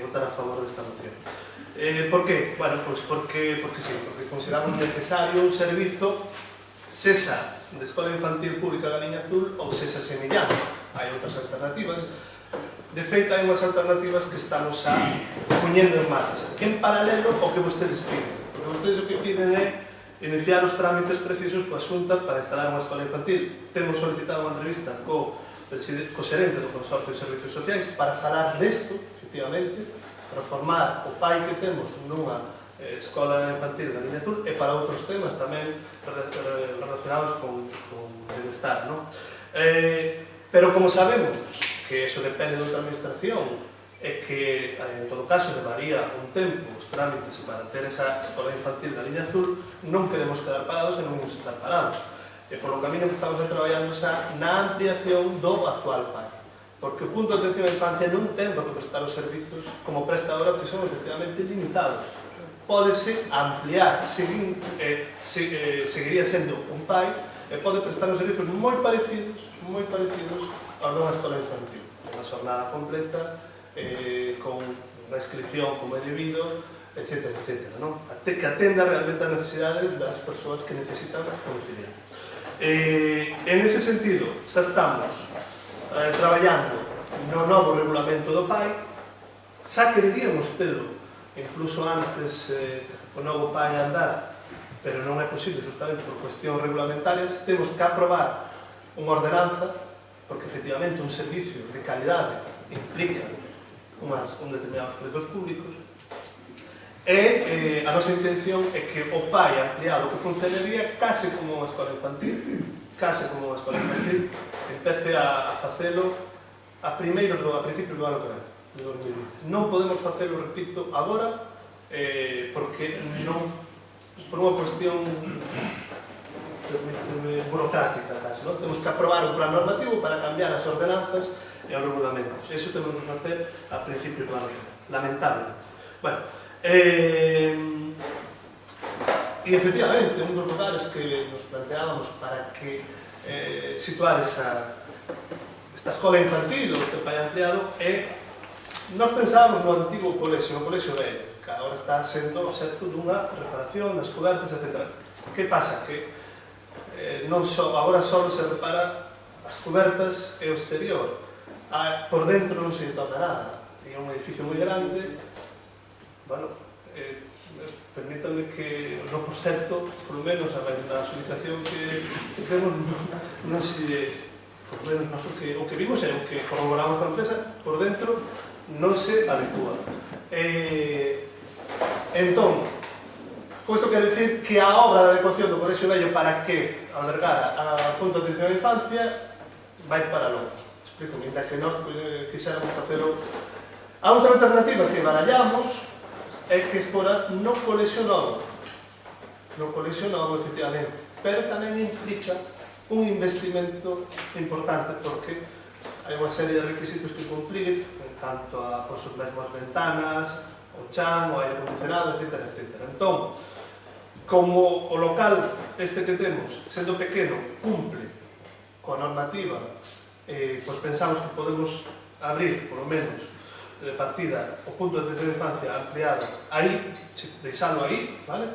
votar a favor desta moción. Por qué? Bueno, pues porque sí, porque consideramos necesario un servizo sesa de Escola Infantil Pública Galiña Azul ou sesa semillante. Hai outras alternativas. De feito, hai unhas alternativas que estamos a poñendo en marcha, que en paralelo ao que vostedes piden. Porque vostedes o que piden é iniciar os trámites precisos coa Xunta para instalar unha escola infantil. Temos solicitado unha entrevista co xerente do Consorcio de Servicios Sociais para falar desto, efectivamente, para formar o pai que temos nunha escola infantil da Galiña Azul e para outros temas tamén relacionados con benestar, non? Pero como sabemos que eso depende de outra administración e que, en todo caso, levaría un tempo os trámites para ter esa escola infantil da Galiña Azul, non queremos quedar parados e non vamos estar parados. E polo camiño que estamos traballando xa na ampliación do actual pai. Porque o punto de atención á infancia non ten por que prestar os servizos como presta ahora, que son efectivamente limitados. Pódese ampliar, seguiría sendo un pai e pode prestar os servizos moi parecidos a unha escola infantil. Unha xornada completa, con unha inscripción como é debido, etc. Que atenda realmente as necesidades das persoas que necesitan conciliar. En ese sentido, xa estamos traballando no novo regulamento do PAI, xa queríamos telo, incluso antes o novo PAI andar, pero non é posible justamente por cuestións regulamentarias. Temos que aprobar unha ordenanza, porque efectivamente un servicio de calidade implica un determinados prezos públicos, e a nosa intención é que o PAI ampliado que funcionaría case como unha escola infantil, empece a facelo a principios do ano que ven, de 2020. Non podemos facelo, repito, agora, porque non, por unha cuestión burocrática, casi, non? Temos que aprobar un plan normativo para cambiar as ordenanzas e os regulamentos. Eso temos que facer a principios do ano que ven, lamentable. Bueno, e efectivamente, un dos lugares que nos planteábamos para que situar esta escola infantil ou este pai ampliado é, nós pensábamos no antigo colexio, no colexio velho, que agora está sendo obxecto dunha reparación das cobertas, etc. Que pasa? Que agora só se repara as cobertas e o exterior. Por dentro non se toca nada. É un edificio moi grande. Bueno, permítanme que no proxecto, por lo menos a solicitación que temos, non se, por lo menos o que vimos é o que corroboramos con a empresa, por dentro non se adecua. Entón, isto quer dicir que a obra de adecuación do Colexio Vello para que albergara a punto de atención á infancia vai para logo. Explícame, ainda que nós quixéramos facelo. A outra alternativa que barallamos é que fora no colexio novo, efectivamente, pero tamén implica un investimento importante, porque hai unha serie de requisitos que cumplir en canto a por as mesmas ventanas, o chan, o aire acondicionado, etc. Entón, como o local este que temos, sendo pequeno, cumple coa normativa, pois pensamos que podemos abrir, polo menos, de partida, o punto de atención de infancia ampliado aí, deixalo aí, vale?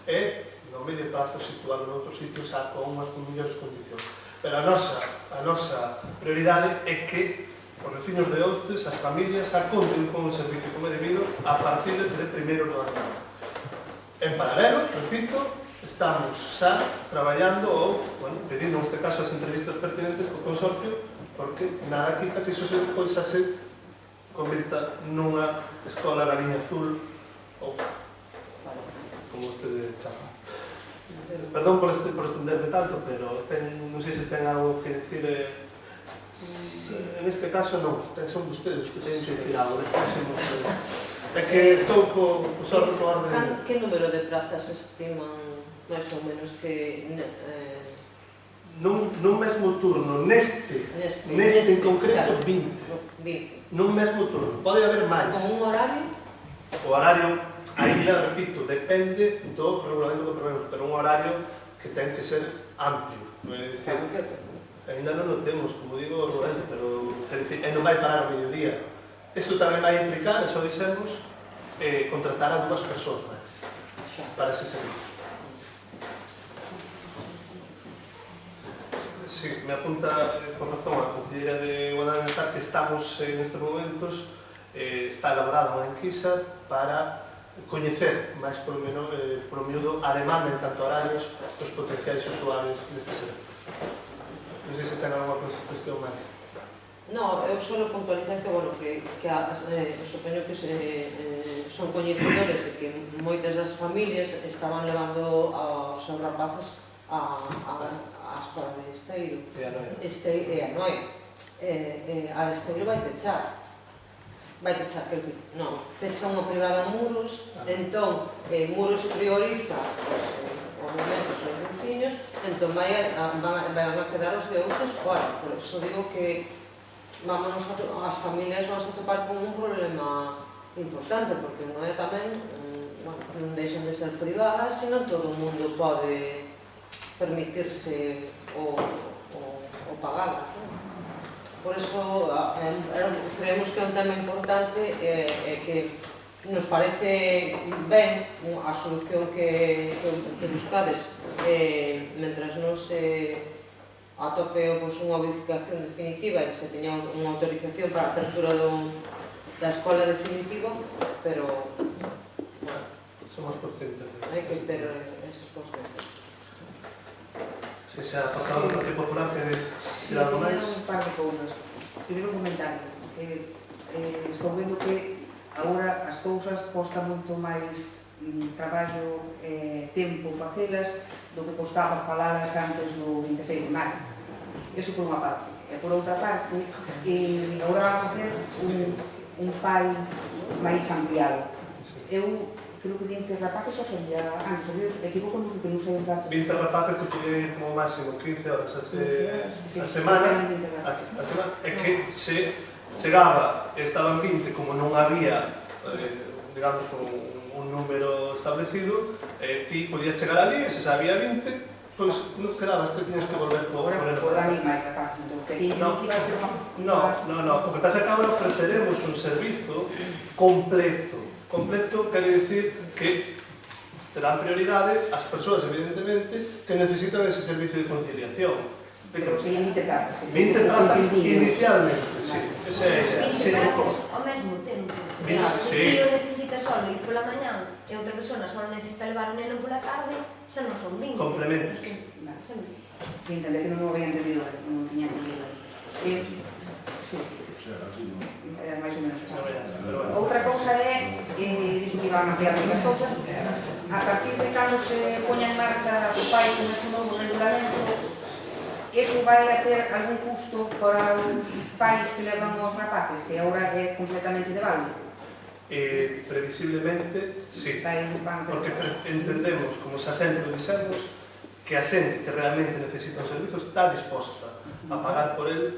E no medio prazo situado en outros sitios xa con mellores condicións. Pero a nosa prioridade é que, por os fines de outros, as familias xa conten con un servicio como debido a partir de primeiro do ano. En paralelo, repito, estamos xa traballando ou, pedindo neste caso as entrevistas pertinentes co consorcio, porque nada quita que iso depois xa se convirta nunha escola da liña azul ou como usted chama. Perdón por estenderme tanto, pero non sei se ten algo que decir. En este caso non, son ustedes que teñen que decir algo. É que estou só por orden. Que número de plazas estiman máis ou menos que nun mesmo turno, neste en concreto, 20. Nun mesmo turno, pode haber máis. Con un horario? O horario, ainda, repito, depende do regulamento que prevemos, pero un horario que ten que ser amplio. Ainda non o temos, como digo, o regulamento, pero non vai parar o mediodía. Isto tamén vai implicar, eso dixemos, contratar a 2 persoas para ese servicio. Sí, me apunta con razón a conselleira de Igualdade de Género que estamos nestes momentos, está elaborada unha enquisa para coñecer máis polo miúdo a demanda en canto a horarios dos potenciais usuarios deste servicio. Non sei se ten alguma cuestión máis. No, eu só puntualizar que, bueno, que supoño que son coñecedores de que moitas das familias estaban levando aos seus rapaces a escola de Esteiro. E a Noia. E a Noia. A de Esteiro vai pechar. Quer dizer, non, pecha unha privada en Muros, entón Muros prioriza os momentos aos veciños, entón van a quedar os de outros fora. Por iso digo que as familias van a topar con un problema importante, porque non é tamén, non deixan de ser privadas, senón todo o mundo pode permitirse o pagar. Por iso creemos que é un tema importante e que nos parece ben a solución que buscades mentras non se atope unha ubicación definitiva e que se teña unha autorización para a apertura da escola definitiva, pero somos conscientes. hai que ter esos conscientes. Se xa ha pasado do Partido Popular que decir algo máis. Un par de cousas. Primeiro un comentario, que estou vendo que agora as cousas costa moito máis traballo e tempo facelas do que costaba falalas antes do 26 de maio. Eso por unha parte. E por outra parte, agora vamos a facer un pai máis ampliado. Eu creo que 20 rapaces só sería antes, equivoco no que non sei os datos. 20 rapaces que podían ir como máximo 15 horas a semana. É que se chegaba, estaban 20, como non había, digamos, un número establecido, ti podías chegar ali, e se sabía 20, pois non quedabas, te tiñas que volver por agora podrán ir máis rapaces, entón sería que iba a ser No, o que pasa é que agora ofreceremos un servizo completo. Completo quere dicir que terán prioridade as persoas, evidentemente, que necesitan ese servicio de conciliación. Pero serían 20 plazas. 20 plazas inicialmente, sí. Esa é a idea. 20 plazas ao mesmo tempo. Se Sí. tío necesita solo ir pola mañán e outra persona solo necesita levar o neno pola tarde, xa non son 20. Complementos. Sí, entendé que non o había entendido, non tiña entendido. Era máis ou menos así. Outra cousa é, dixo que iban a ampliar as cousas, a partir de cando se poña en marcha o pai con ese novo regulamento, eso vai a ter algún custo para os pais que levan os rapaces, que agora é completamente de balde. Previsiblemente, sí. Porque entendemos, como xa sempre dixemos, que a xente que realmente necesita un servizo está disposta a pagar por el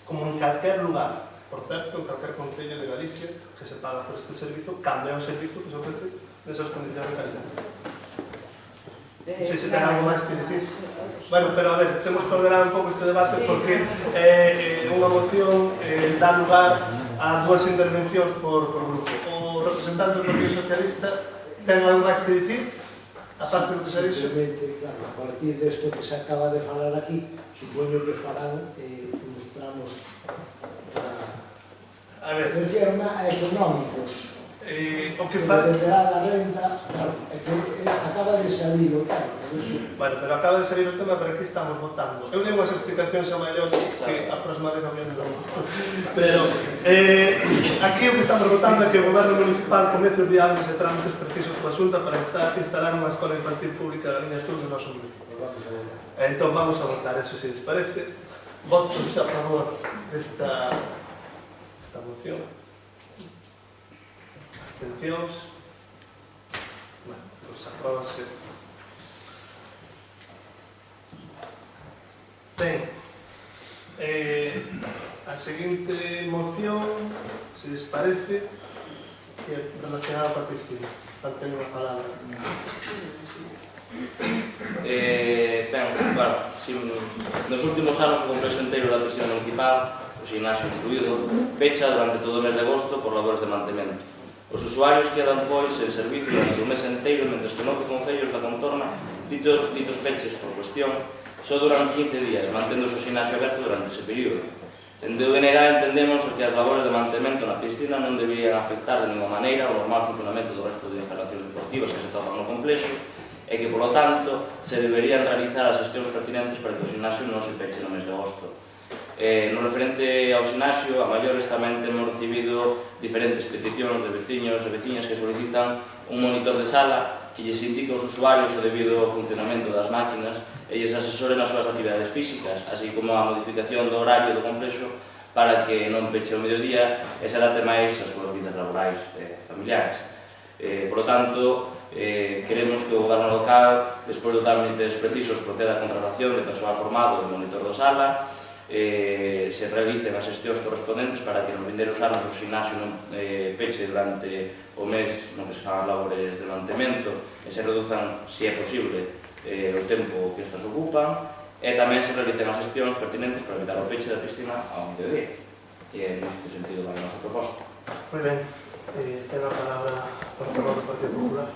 como en calquer lugar. Por certo, en calquer concello de Galicia que se paga por este servizo, cando é un servizo que se ofrece nesas condicións de calidad. Non sei se ten algo máis que dicir. Bueno, pero a ver, temos que ordenar un pouco este debate porque unha moción dá lugar a dúas intervencións por grupo. O representante do Partido Socialista ten algo máis que dicir? A parte do que se dixo? Simplemente, claro, a partir desto que se acaba de falar aquí, supoño que farán uns tramos A ver, a económicos. o que Para fa... deberá da renta, claro, é que acaba de salir o tema, por eso. Bueno, pero acaba de salir o tema, pero aquí estamos votando. Eu dei unhas explicacións a maior que a próxima vez había de novo. Pero aquí o que estamos votando é que o Goberno Municipal comece os viables e trámites precisos coa Xunta para instalar unha escola infantil pública da Liña Azul do noso municipio. Entón vamos a votar, eso si les parece. Votos a favor desta moción. Abstencións. Bueno, pues apróbase. Ben, a seguinte moción, se les parece, que é relacionada coa piscina. Falten unha palabra. Ben, claro, nos últimos anos o complexo inteiro da piscina municipal, o gimnasio incluído, pecha durante todo o mes de agosto por labores de mantemento. Os usuarios quedan, pois, en servicio durante o mes inteiro, mentres que noutros concellos da contorna, ditos peches por cuestión, só duran 15 días, manténdose o gimnasio aberto durante ese período. Dende o BNG entendemos que as labores de mantemento na piscina non deberían afectar de ninguna maneira o normal funcionamento do resto de instalacións deportivas que se toman no complexo e que, polo tanto, se deberían realizar as xestións pertinentes para que o gimnasio non se peche no mes de agosto. No referente ao gimnasio, a maiores tamén temos recibido diferentes peticións de veciños e veciñas que solicitan un monitor de sala que lles indique aos usuarios o debido funcionamento das máquinas e lles asesore nas súas actividades físicas, así como a modificación do horario do complexo para que non peche o mediodía e se adapte máis as súas vidas laborais e familiares. Por lo tanto, queremos que o goberno local, despois dos trámites precisos, proceda a contratación de persoal formado de monitor da sala, se realicen as xestións correspondentes para que nos vindeiros anos o gimnasio non peche durante o mes no que se fan labores de mantemento e se reduzan, se é posible, o tempo que estas ocupan e tamén se realicen as xestións pertinentes para evitar o peche da piscina ao mediodía. E neste sentido vai a nosa proposta. Moi ben, ten a palabra por favor do Partido Popular.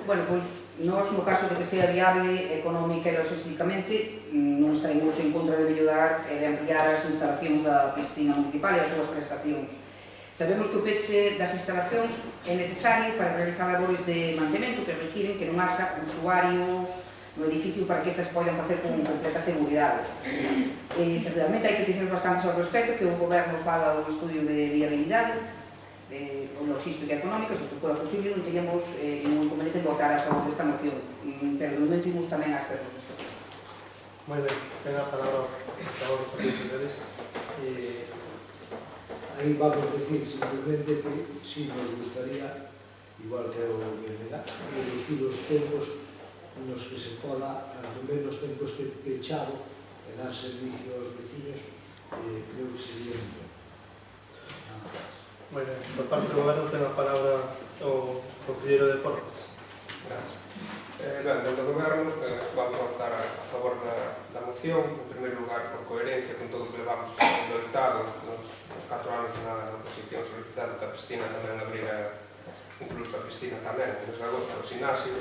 Bueno, pois, nós, no caso de que sea viable económica e logísticamente, non estaremos en contra de mellorar e de ampliar as instalacións da piscina municipal e as súas prestacións. Sabemos que o peche das instalacións é necesario para realizar labores de mantemento que requiren que non haxa usuarios no edificio para que estas poidan facer con completa seguridade. Seguramente hai peticións bastantes ao respecto, que o goberno fala un estudio de viabilidade, logística e económica, se isto fora posible, non teríamos ningún inconveniente en votar a favor desta moción, pero de momento imos tamén a hacernos isto. Moi ben, ten a palabra por favor do Partido Socialista. Aí vamos decir simplemente que si nos gustaría, igual que o BNG, reducir os tempos nos que se poda, ao menos tempo este pechado e dar servicio aos veciños, creo que sería un Moi ben, por parte do goberno ten a palabra o conselleiro de Deportes. Gracias. Ben, dentro do goberno vamos a votar a favor da moción, en primeiro lugar por coherencia con todo o que levamos loitado nos 4 anos na oposición solicitando que a piscina tamén abrira, incluso a piscina tamén, en mes de agosto, o gimnasio.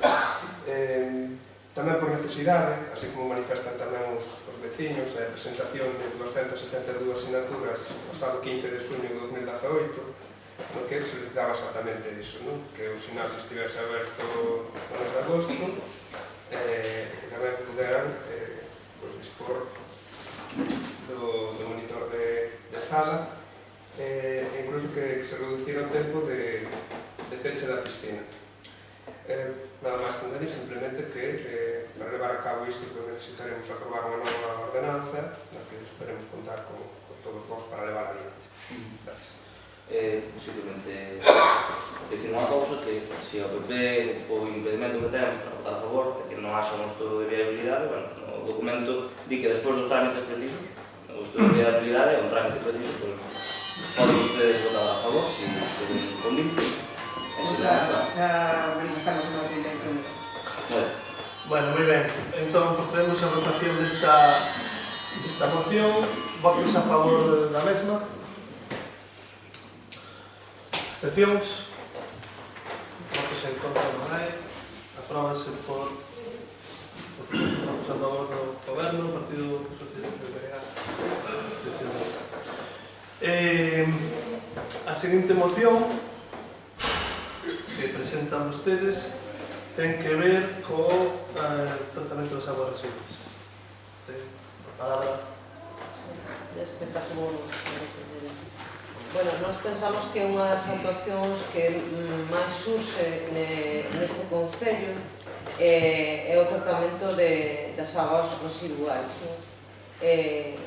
Tamén por necesidade, así como manifestan tamén os veciños, a presentación de 272 asignaturas pasado 15 de xuño de 2018, no que solicitaba exactamente iso, non? Que o gimnasio estivese aberto no mes de agosto e tamén puderan dispor do monitor de sala e incluso que se reducira o tempo de peche da piscina. Nada máis que añadir, simplemente que para levar a cabo isto necesitaremos aprobar unha nova ordenanza na que esperemos contar con todos vos para levar adiante. Gracias. Simplemente decir unha cousa, que se o PP o impedimento que temos para votar a favor é que non haxa un estudo de viabilidade, bueno, o documento di que despois dos trámites precisos, o estudo de viabilidade é un trámite preciso, pues, poden ustedes votar a favor se les convite. Xa manifestamos a nosa intención. Bueno, ben, entón procedemos a votación desta moción. Votos a favor da mesma. Abstencións. Votos en contra non hai. Apróbase por votos a favor do Goberno, Partido Socialista de BNG. A seguinte moción que presentan ustedes ten que ver co tratamento das aguas residuales. A palabra. Bueno, nós pensamos que unha das actuacións que máis surxe neste Concello é o tratamento das aguas residuais.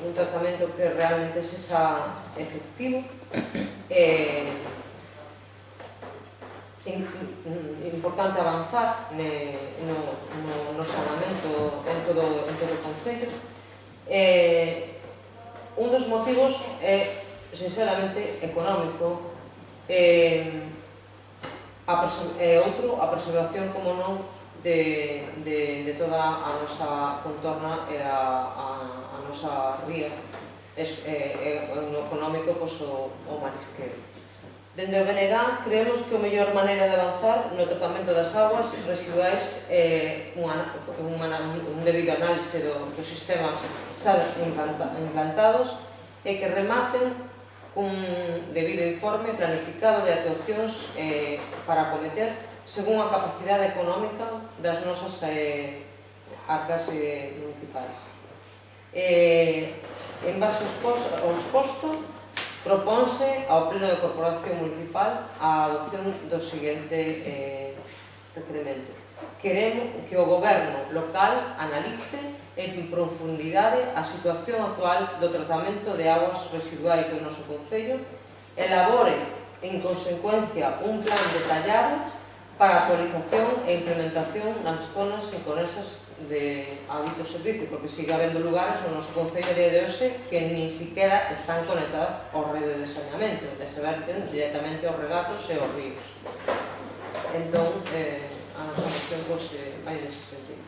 Un tratamento que realmente sexa efectivo, importante avanzar no saneamento en todo o Concello. Un dos motivos é, sinceramente, económico, outro, a preservación, como non, de toda a nosa contorna e a nosa ría, no económico, o marisqueo. Dende o BNG creemos que a mellor maneira de avanzar no tratamento das aguas residuais é un debido análise dos sistemas xa implantados e que rematen un debido informe planificado de actuacións para acometer según a capacidade económica das nosas arcas municipais. En base aos postos, propónse ao Pleno de Corporación Municipal a adopción do seguinte requerimento. Queremos que o Goberno local analice en profundidade a situación actual do tratamento de aguas residuais do noso Concello, elabore en consecuencia un plan detallado para a actualización e implementación nas zonas inconexas de hábito servicio, porque sigue habendo lugares no noso Concello de hoxe que nin siquiera están conectadas ao rede de saneamento, que se verten directamente aos regatos e aos ríos. Entón, a nosa moción vai nese sentido.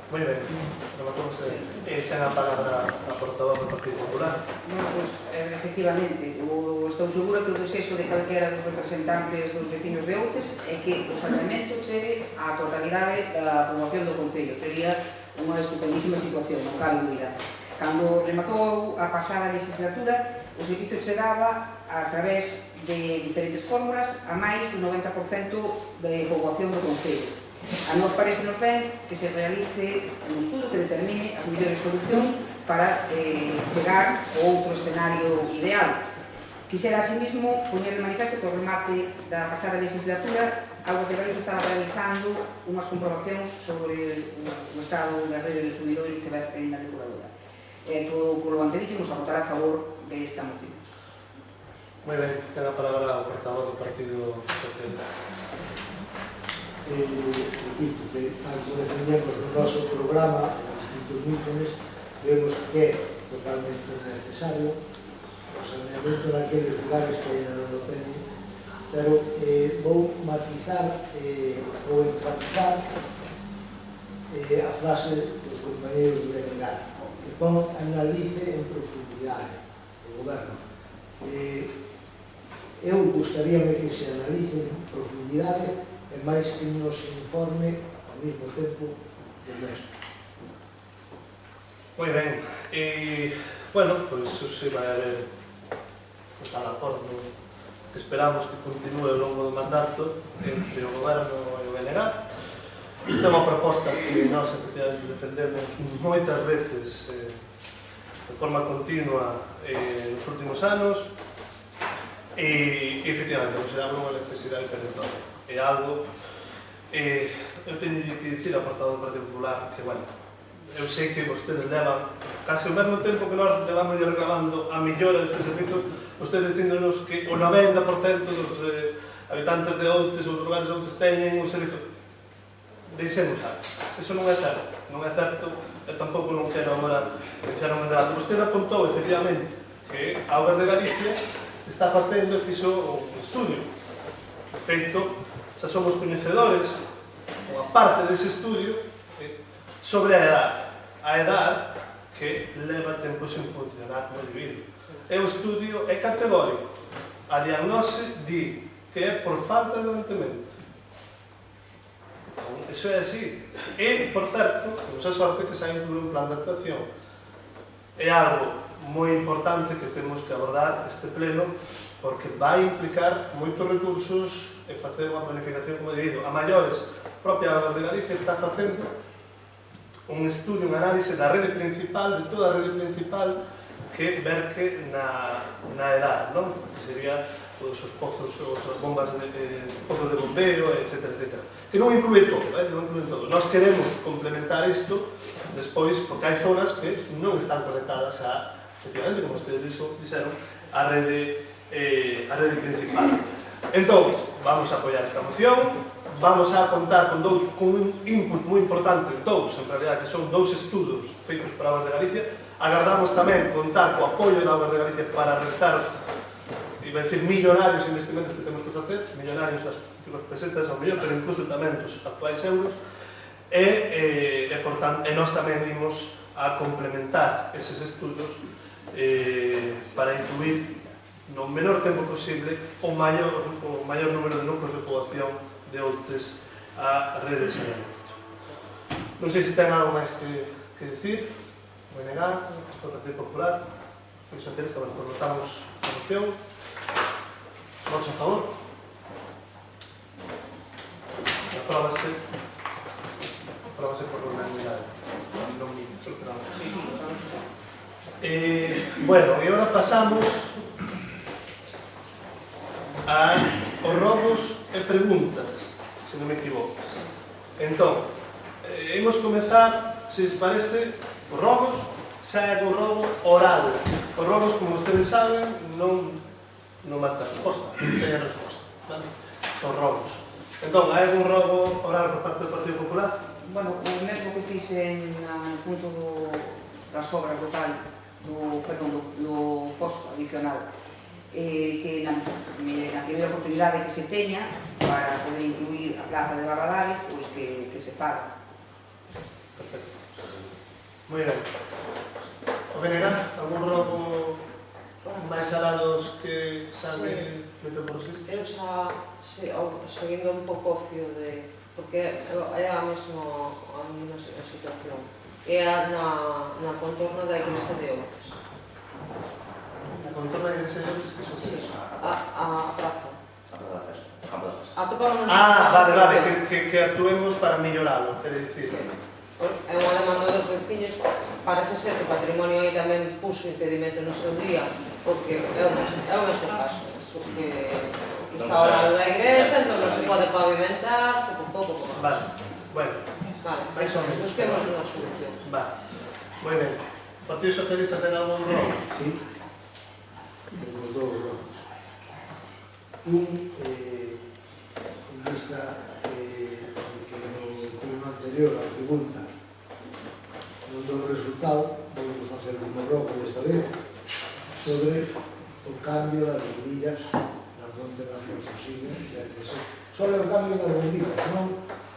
Moi ben, ten a palabra a portavoz do Partido Popular. Bueno, pues, efectivamente, estou segura que o desexo de calquera dos representantes dos vecinos de Outes é que o saneamento chegue á totalidade da poboación do Concello. Sería unha estupendísima situación, non cabe dúbida. Cando rematou a pasada legislatura, o servicio chegaba a través de diferentes fórmulas a máis do 90% de poboación do Concello. A nos parecenos ben que se realice un estudo que determine as mellores solucións para chegar ao outro escenario ideal. Quixera, asimismo, poñer de manifesto que o remate da pasada legislatura Aguas de Galicia estaba realizando unhas comprobacións sobre o estado da rede de sumidoiros que verten na depuradora. Todo polo antedicho, nos a votar a favor desta moción. Moi ben, ten a palabra o portavoz do Partido Socialista. Repito que tanto defendemos o noso programa os distintos mítines, vemos que é totalmente necesario o saneamento naqueles lugares que ainda non o teñen, pero vou matizar ou enfatizar a frase dos compañeros do BNG que pon analice en profundidade o Goberno. Eu gustaríame que se analice en profundidade e máis que nos informe ao mesmo tempo do mesmo. Moi ben, bueno, pois se vai haber tal acordo que esperamos que continue ao longo do mandato entre o Goberno e o BNG. Esta é unha proposta que nós efectivamente defendemos moitas veces de forma continua nos últimos anos e efectivamente consideramos unha necesidade perentoria. É algo, eu teño que dicir ao portavoz do Partido Popular que, bueno, eu sei que vostedes levan case o mesmo tempo que nós levamos reclamando a mellora deste servicio, vostedes dicíndonos que o 90% dos habitantes de Outes ou dos lugares de Outes teñen un servicio. Deixemos algo. Eso non é certo. Non é certo e tampouco non quero agora deixar un debate. Vostede apuntou, efectivamente, que Augas de Galicia está facendo e fixo un estudio. De feito, xa somos coñecedores, unha parte dese estudio, Sobre a edad que leva tempo sen funcionar no individuo. O estudio é categórico. A diagnose di que é por falta de mantemento. Iso é así. E, por certo, temos a sorte que se ha incluído un plan de actuación. É algo moi importante que temos que abordar este pleno porque vai implicar moitos recursos e facer unha planificación como debido. A maiores, a propia Augas de Galicia está facendo un estudio, un análise da rede principal, de toda a rede principal que verque na edad, non? Que sería todos os pozos, as bombas pozos de bombeo, etc. Que non inclúe todo, non inclúe todo. Nós queremos complementar isto despois, porque hai zonas que non están conectadas a, efectivamente, como ustedes dixeron, a rede principal. Entón, vamos a apoiar esta moción, vamos a contar con un input moi importante, en realidad, que son 2 estudos feitos por Augas de Galicia. Agardamos tamén contar co apoio da Augas de Galicia para realizar os, iba a decir, millonarios investimentos que temos que facer, millonarios das presentes ao millón, pero incluso tamén dos actuais euros, e nós tamén vimos a complementar eses estudos para incluir no menor tempo posible o maior número de núcleos de poboación de outros a rede de saneamento. Non sei se ten algo máis que decir. Vou negar, o Partido Popular, o Socialista, votamos a moción. Votos a favor. Apróbase por unanimidade. Bueno, e agora pasamos aos robos e preguntas, se non me equivoco. Entón, imos comezar, se os parece, os robos, xa é do robo oral. Os robos, como ustedes saben, non mata resposta, non ten resposta. Son robos. Entón, hai algún robo oral por parte do Partido Popular? Bueno, o mesmo que fixe no punto das obras do tal, do posto adicional, que na primeira oportunidade que se teña para poder incluir a plaza de Barradares, pois que se faga. Perfecto. Moi ben. O Venegar, algún robo máis alados que sabe meter por os listos? Eu xa, seguindo un pouco o fío de... porque é a mesma situación. É na contorna da igrexa de Ouras. Na contorna da igrexa de Ouras, que se fez? A praza. A praza da festa. A campo da festa. Vale, que actuemos para melloralo, quere dicir. É unha demanda dos veciños. Parece ser que o patrimonio aí tamén puso impedimento no seu día, porque é o mesmo caso, porque está ao lado da igrexa, entón non se pode pavimentar, pouco. Vale, bueno. Vale, busquemos unha solución. Vale, moi ben. O Partido Socialista ten algún robo? Sí, temos 2 robos. Un, en vista que no pleno anterior a pregunta non dou resultado, vamos facer un robo desta vez sobre o cambio das bombillas na Ponte Razoso Sigue de FS. Só é o cambio das bombillas,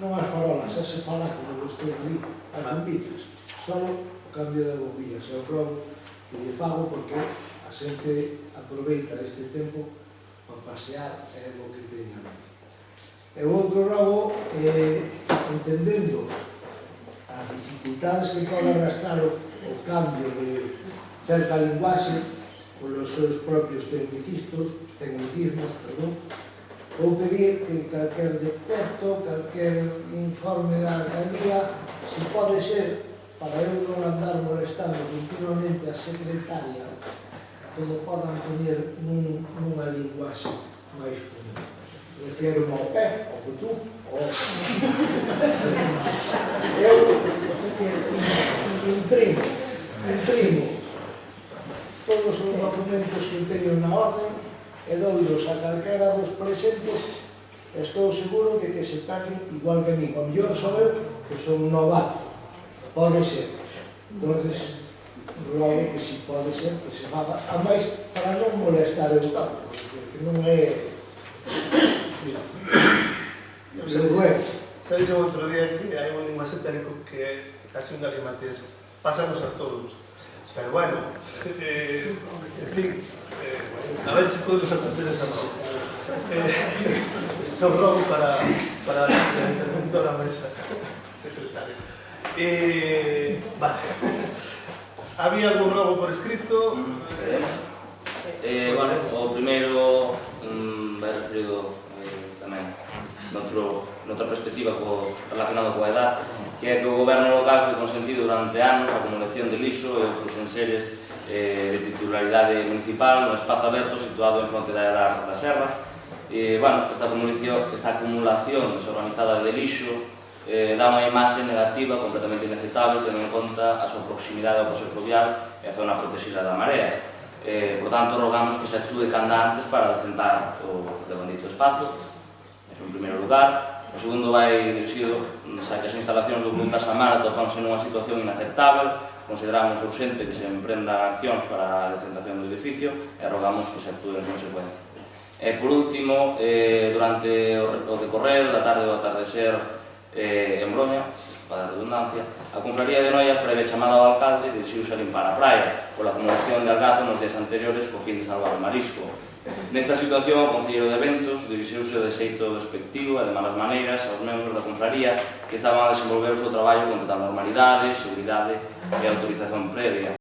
non as farolas, xa se fala, como vostede di, as bombillas. Só o cambio das bombillas. É o robo que lle fago porque a xente aproveita este tempo para pasear e o que teña. E o outro robo, entendendo as dificultades que pode arrastrar o cambio de certa linguaxe polos seus propios tecnicismos, vou pedir que calquer decreto, calquer informe da alcaldía, se pode ser, para eu non andar molestando continuamente a secretaria, como podan poñer nunha linguaxe máis común. Refiero ao PEF, ao CUTUF, ao... Eu imprimo todos os documentos que teño na orden e doulos a calquera dos presentes. Estou seguro de que se perden igual que a mí. O mellor sou eu, que son un novato. Pode ser. Entonces, logo que si pode ser que se faga. A máis, para non molestar eu tanto, porque non é... Pero bueno. Xa dixo outro día que hai un linguaxe técnico que é casi un galimatías, pásanos a todos. Pero bueno, en fin, a ver se podemos atender esa robo. Este é un robo para a interventora mesa secretaria. Vale. Había algún robo por escrito? Bueno, o primeiro vai referido tamén noutra perspectiva relacionada coa edad, que é que o goberno local foi consentido durante anos a acumulación de lixo e outros enseres de titularidade municipal no espazo aberto situado en fronte da serra. Bueno, esta acumulación desorganizada de lixo dá unha imaxe negativa completamente inaceptable tendo en conta a súa proximidade ao paseo fluvial e a zona protegida da marea. Por tanto, rogamos que se actúe canda antes para decentar o bendito espazo, en primeiro lugar. O segundo vai dirixido a que as instalacións do Club da Samara topanse nunha situación inaceptável, consideramos urgente que se emprendan accións para a decentación do edificio e rogamos que se actúe en consecuencia. Por último, durante o decorrer da tarde do atardecer en Broña, para a redundancia, a Confraría de Noia preve chamada ao alcalde e dirixiuse a limpar a praia pola acumulación de algazo nos días anteriores co fin de salvar o marisco. Nesta situación, o Concelleiro de Eventos dirixiuse de xeito despectivo e de malas maneiras aos membros da Confraría que estaban a desenvolver o seu traballo con total normalidade, seguridade e autorización previa.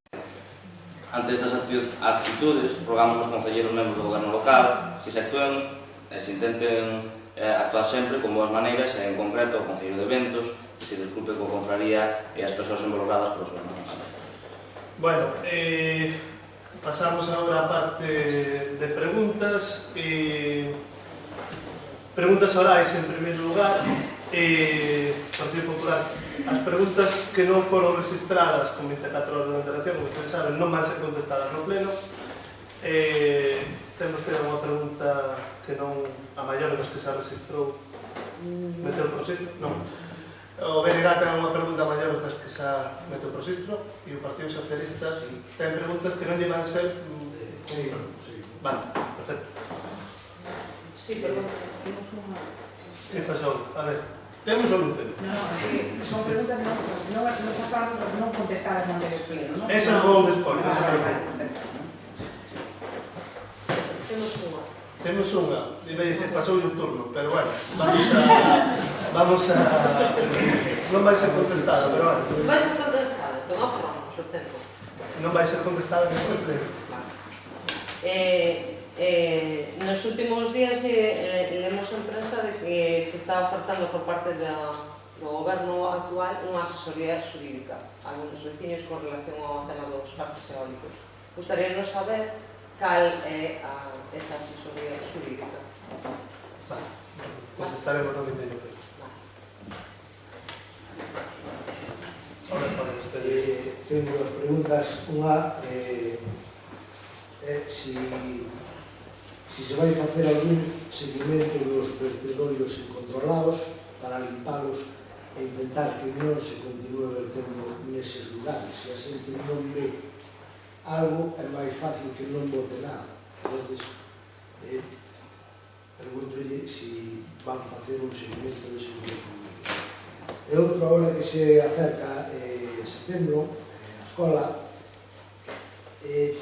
Ante estas actitudes, rogamos aos concelleiros membros do goberno local que se actúen e se intenten actuar sempre con boas maneiras e, en concreto, o Concelleiro de Eventos que se desculpe coa Confraría e as persoas involucradas polos seus manos. Bueno, pasamos agora a parte de preguntas. Preguntas orais, en primeiro lugar. Partido Popular, as preguntas que non foron registradas con 24 horas de antelación, como ustedes saben, non van ser contestadas no pleno. Temos que dar unha pregunta que non a maior dos que se registrou meteu por registro? Non. O BNG ten unha pregunta maior das que se meteu por registro e o Partido Socialista ten preguntas que non llevan a ser... Vale, perfecto. Sí, perdón, temos unha... Que pasou? A ver, temos ou non temos? Son preguntas non contestadas no anterior pleno, non? Esa vou despois. Temos unha, iba a dicir, pasou un turno, pero bueno, vamos a... Non vai ser contestada, pero bueno. Non vai ser contestada, entón afamamos o tempo. Non vai ser contestada despois de... Nos últimos días lemos en prensa de que se está ofertando por parte do goberno actual unha asesoría xurídica a algunos veciños con relación ao tema dos parques eólicos. Gustaríanos saber cal é esa asesoría xurídica. Vale, contestaremos no vídeo. Ahora podemos ter... Tengo dúas preguntas. Unha si se vai facer algún seguimento dos vertedoiros incontrolados para limpalos e intentar que non se continue vertendo neses lugares. Se a xente non ve algo, é máis fácil que non bote nada. Entonces, pregúntolle se van facer un seguimento deses vertedoiros. E outra hora que se acerca setembro, a escola,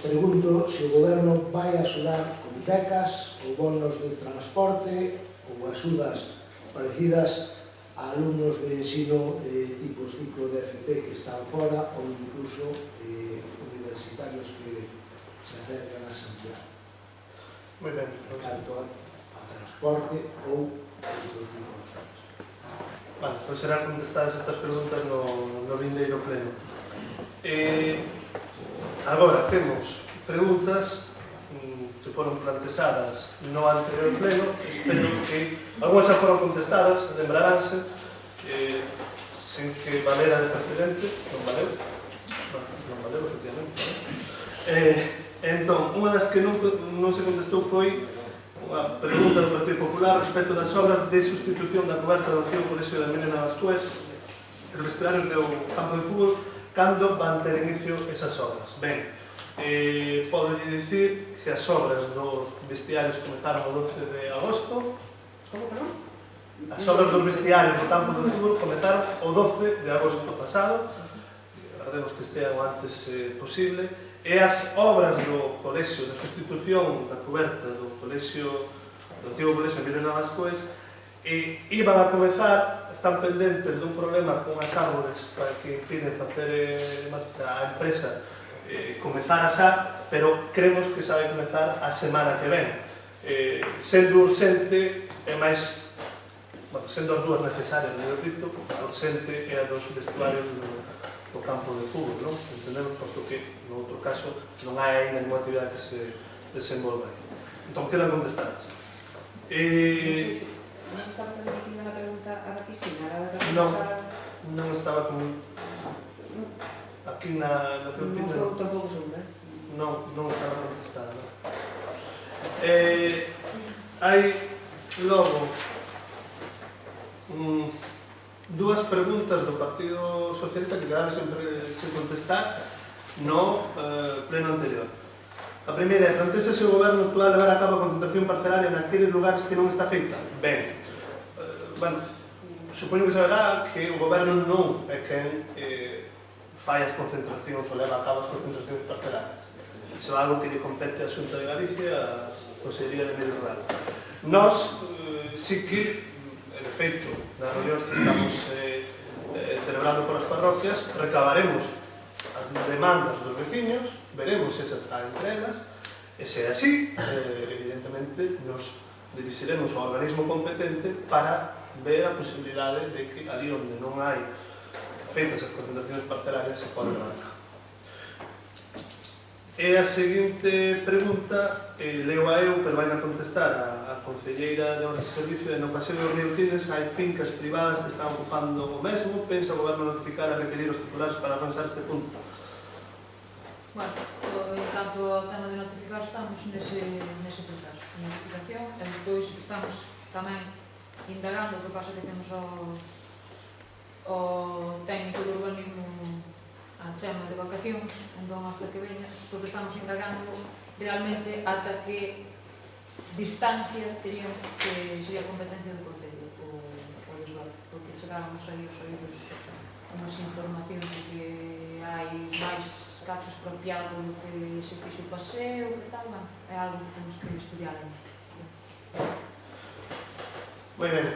pregunto se o goberno vai axudar con becas ou bonos de transporte ou axudas parecidas a alumnos de ensino tipo ciclo de FP que están fora ou incluso universitarios que se acercan a Santiago. Moi ben. Tanto a transporte ou outro tipo de cosas. Vale, pois serán contestadas estas preguntas no vindeiro pleno. Agora temos preguntas que foron planteadas no anterior pleno. Espero que algunhas xa foron contestadas, lembraránse, sen que valera de precedente. Non valeu, efectivamente. Entón, unha das que non se contestou foi unha pregunta do Partido Popular respecto das obras de sustitución da coberta do antigo Colexio de Mene Navascués e os vestidarios do campo de fútbol. Cando van ter inicio esas obras? Ben, podo dicir que as obras dos vestiarios comezaron o 12 de agosto. Como, perdón? As As obras dos vestiarios do campo do fútbol comezaron o 12 de agosto pasado, agardemos que estea o antes posible, e as obras do colexio de sustitución da coberta do antigo colexio Emilio Navascoes iban a comezar, están pendentes dun problema con as árboles para que impiden facer a empresa comezar a asar, pero creemos que sabe comezar a semana que ven. Sendo urxente e máis, sendo as dúas necesarias, a urxente e a dos vestuarios do campo de fútbol, non? Entendemos, posto que, no outro caso, non hai ainda ninguna actividade que se desenvolva aí. Entón, quedan contestadas. Non estaba transmitindo a pregunta a da piscina? Non estaba como... Aquí na que eu pide... Non tampouco segunda. Non estaba contestada. Hai, logo, dúas preguntas do Partido Socialista que quedaron sempre sen contestar no pleno anterior. A primeira é: plantexa se o Goberno actual levar a cabo a concentración parcelaria naqueles lugares que non está feita? Ben, supoño que saberá que o Goberno non é quen fai as concentracións ou leva a cabo as concentracións parcelarias. Iso é algo que lle compete a Xunta de Galicia, a Consellería de Medio Rural. Nós, sí que, en efeito, nas reunións que estamos celebrando por as parroquias, recabaremos as demandas dos veciños, veremos se esas están entre elas, e se é así, evidentemente, nos dirixiremos ao organismo competente para ver a posibilidade de que ali onde non hai feitas as concentracións parcelarias se poden levar a cabo. E a seguinte pregunta, leo a eu, pero vai a contestar a concelleira de Obras e Servicios. No paseo dos Riutines hai fincas privadas que están ocupando o mesmo. Pensa o Goberno notificar a requerir os titulares para avanzar este punto? Bueno, en canto ao tema de notificar, estamos nese proceso de notificación, e depois estamos tamén indagando, o que pasa que temos o técnico de urbanismo a chema de vacacións, entón hasta que veña, porque estamos indagando realmente ata que distancia teríamos que sería competencia do Concello o desguazo, porque chegábamos aí os oídos unhas informacións de que hai máis cacho expropiado do que se fixo o paseo, que tal, bueno, é algo que temos que estudiar aí. Moi ben,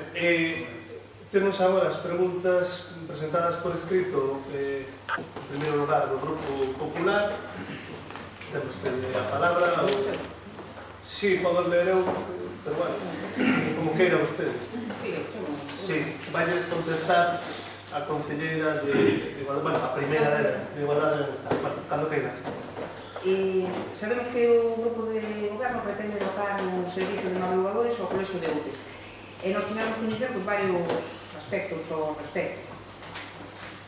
temos agora as preguntas presentadas por escrito, en primeiro lugar, do Grupo Popular. Temos a palabra. Sí, podo ler eu, pero bueno, como queira vostedes. Sí, vais contestar a concelleira de Igualdade, bueno, a primeira de Igualdade de Estado, bueno, cando queira. Sabemos que o Grupo de Goberno pretende dotar un servicio de madrugadores ao Colexio de Outes. E nos queremos coñecer varios aspectos ao respecto.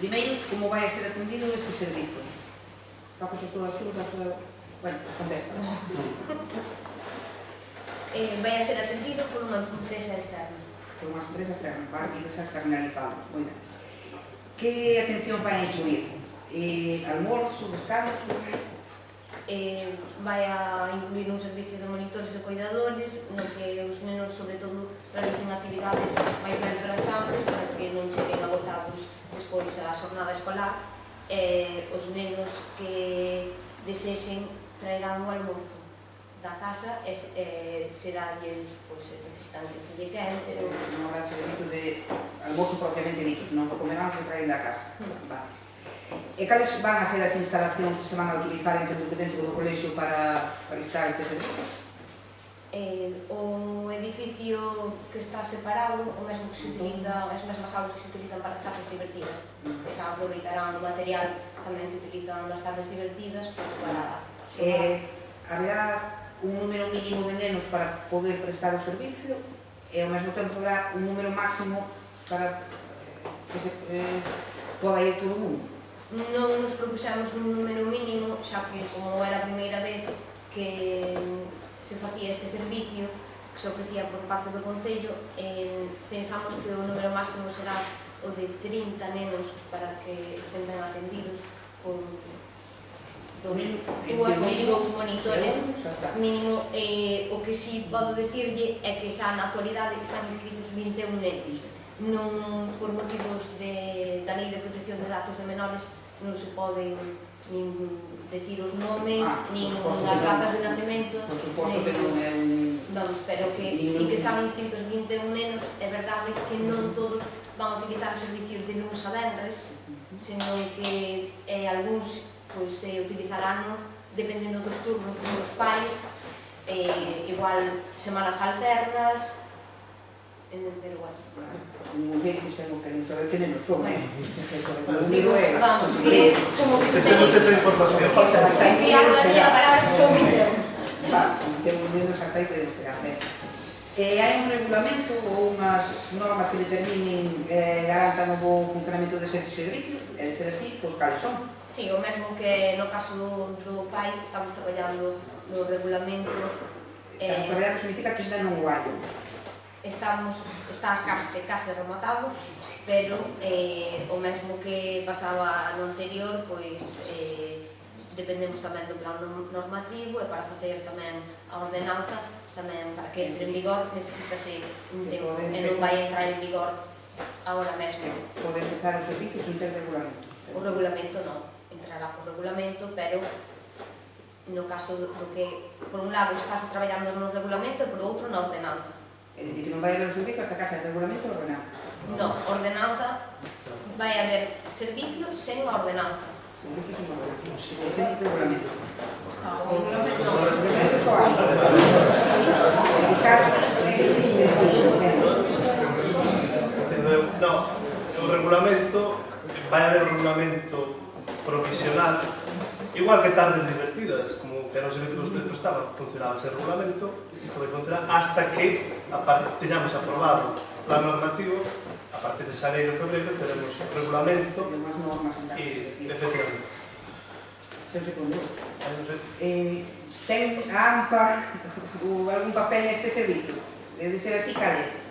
Primeiro, como vai a ser atendido este servicio? Facos todas xuntas, bueno, contesta. Vai a ser atendido por unha empresa externa. Por unha empresa externa, para que se externalizado. Moi ben. Que atención vai a incluir? Almorzo, descanso? Vai a incluir un servicio de monitores e cuidadores no que os nenos, sobre todo, realicen actividades máis ben relaxantes para que non cheguen agotados despois a xornada escolar. Os nenos que desexen traerán o almorzo da casa e serálles, pois, necesitan que se lle quente. Non habrá servicio de almorzo propiamente dito, senón que comerán que traen da casa. Vale. E cales van a ser as instalacións que se van a utilizar dentro do colexio para instar estes servicios? O edificio que está separado, o mesmo que se utiliza, as mesmas aulas que se utilizan para as tardes divertidas, que se aproveitarán o material tamén que utilizan nas tardes divertidas para... Haberá un número mínimo de nenos para poder prestar o servicio e ao mesmo tempo haberá un número máximo para que se poda ir todo o mundo. Non nos propuxemos un número mínimo, xa que como era a primeira vez que se facía este servicio que se ofrecía por parte do Concello, pensamos que o número máximo será o de 30 nenos para que estén ben atendidos por entón, dúas ou dous monitores mínimo. O que si podo dicirlle é que xa na actualidade están inscritos 21 nenos. Non, por motivos da Lei de Protección de Datos de Menores, non se poden nin decir os nomes, nin as datas de nacemento. Por suposto que non é un... Vamos, pero que sí que están inscritos 21 nenos, é verdade que non todos van a utilizar o servicio de luns a venres, senón que algúns utilizarán dependendo dos turnos dos pais, igual semanas alternas, pero bueno. Ningún jeito que non queren saber que nenos son, Digo, vamos, que como que se Temos esa información. Hasta aí enviar la guía para que son 21. temos nenos hasta aí que se hacer. Hai un regulamento ou unhas normas que determinen garantan o bo funcionamento dese servicio, e de ser así, pois cales son? Sí, o mesmo que no caso do pai, estamos traballando no regulamento. Estamos traballando, significa que ainda non o hai. Está case rematado, pero o mesmo que pasaba no anterior, pois dependemos tamén do plan normativo, e para facer tamén a ordenanza, tamén para que entre en vigor necesitase un tempo, e non vai entrar en vigor agora mesmo. Pode empezar os servicios sin ter regulamento. O regulamento non, entrará por regulamento, pero no caso do que, por un lado, estás traballando no regulamento e por outro na ordenanza. É dicir, que non vai haber o servicio hasta que haxa regulamento ou ordenanza. Non, ordenanza, vai haber servicio sen a ordenanza. Servicios sin ordenanza. Sen regulamento. O regulamento non. O regulamento só hai. En casa, No, o regulamento, vai haber un regulamento provisional, igual que tardes divertidas, como que era o servicio que ustedes prestaban, funcionaba ese regulamento, isto vai funcionar hasta que teñamos aprobado o plan normativo. A partir de xaneiro e febreiro teremos o regulamento e, efectivamente. Ten a AMPA algún papel neste servicio? Debe ser así, cale?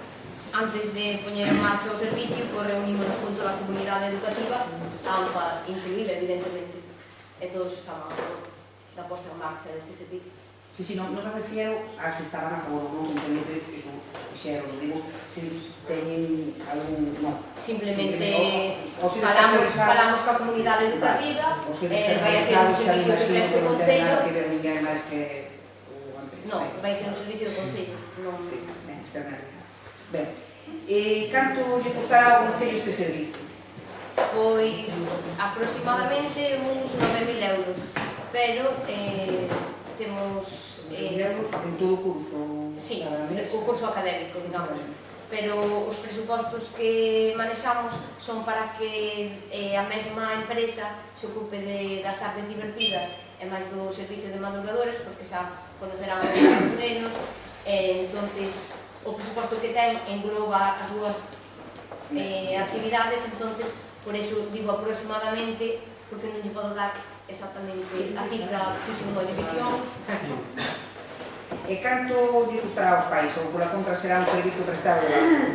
Antes de poñer en marcha o servicio, pois reunimos junto da comunidade educativa, a AMPA incluída, evidentemente, e todos estaban a favor da posta en marcha deste servicio. Si, non me refiero a se estaban a favor ou non, simplemente iso fixeron, digo, se teñen algún... Non. Simplemente falamos coa comunidade educativa, vai a ser un servicio que preste o Concello. Non, vai ser un servicio do Concello. Sí, ben, externalizado. Ben, canto lle costará ao Concello este servicio? Pois aproximadamente uns 9.000 euros, pero temos... euros en todo o curso? Sí, o curso académico, digamos. Pero os presupostos que manexamos son para que a mesma empresa se ocupe das tardes divertidas e máis do servicio de madrugadores, porque xa conocerán os nenos, entonces o presuposto que ten engloba as dúas actividades, entonces por eso digo aproximadamente, porque non lle podo dar exactamente a cifra físico de división. E canto lle costará aos pais, ou pola contra será un servicio prestado?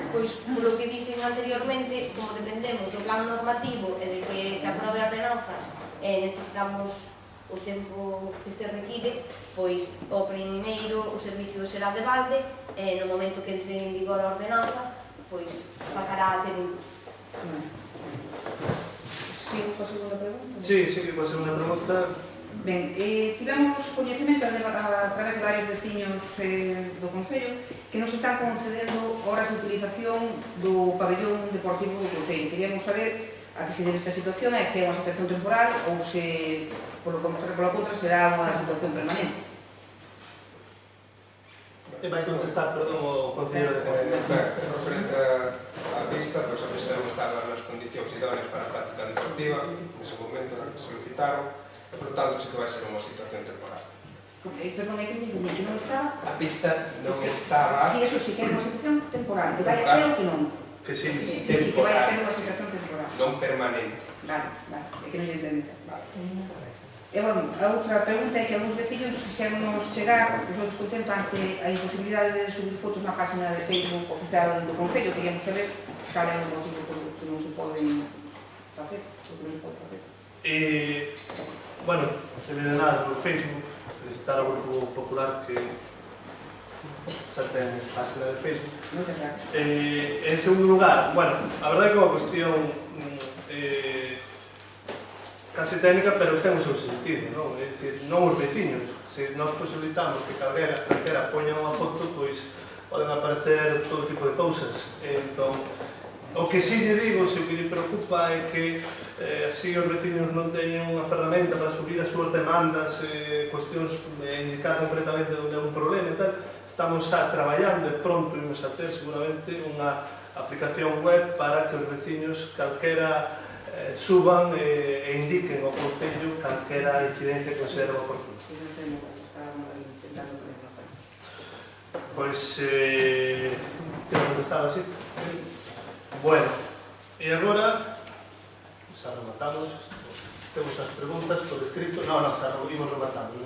Pois, por o que dixen anteriormente, como dependemos do plan normativo e de que se aprobe a ordenanza necesitamos o tempo que se require, pois o primeiro o servicio será de balde e no momento que entre en vigor a ordenanza, pois pasará a ter un custo. Sigo coa segunda pregunta? Sí, que coa segunda pregunta. Ben, tivemos coñecemento a través de varios veciños do Concello que nos están concedendo horas de utilización do pabellón deportivo do Concello. Queríamos saber a que se debe esta situación, é se é unha situación temporal ou se, pola contra, será unha situación permanente. E vai contestar, perdón, o Concello de referente á pista, pois a pista non estaba nas condicións idóneas para a práctica deportiva nese momento que solicitaron, e, por tanto, sí que vai ser unha situación temporal. Perdón, é que non estaba... A pista non estaba... Sí, eso sí, que é unha situación temporal, que vai a ser o que non. Que sí, Que vai a ser unha situación temporal. Non permanente. Vale, é que non lle entendo. E, bueno, a outra pregunta é que algúns veciños fixéronos chegar, os outros contento ante a imposibilidade de subir fotos na página de Facebook oficial do Concello. Queríamos saber cal é o motivo por que non se poden facer, o que non se pode facer. Bueno, en nada, no Facebook, felicitar ao Grupo Popular que xa ten página de Facebook. Moitas gracias. En segundo lugar, bueno, a verdade é que é unha cuestión case técnica, pero ten o seu sentido, non? É dicir, non os veciños. Se nós posibilitamos que calquera poña unha foto, pois poden aparecer todo tipo de cousas. Entón, o que si lle digo, se o que lle preocupa é que así os veciños non teñen unha ferramenta para subir as súas demandas, cuestións, indicar concretamente onde é un problema e tal. Estamos xa traballando e pronto imos a ter seguramente unha aplicación web para que os veciños calquera suban e indiquen ao Concello calquera incidencia que considera oportuno. Pois, te contestaba así? Bueno, e agora xa rematamos, temos as preguntas por escrito, non, xa imos rematando,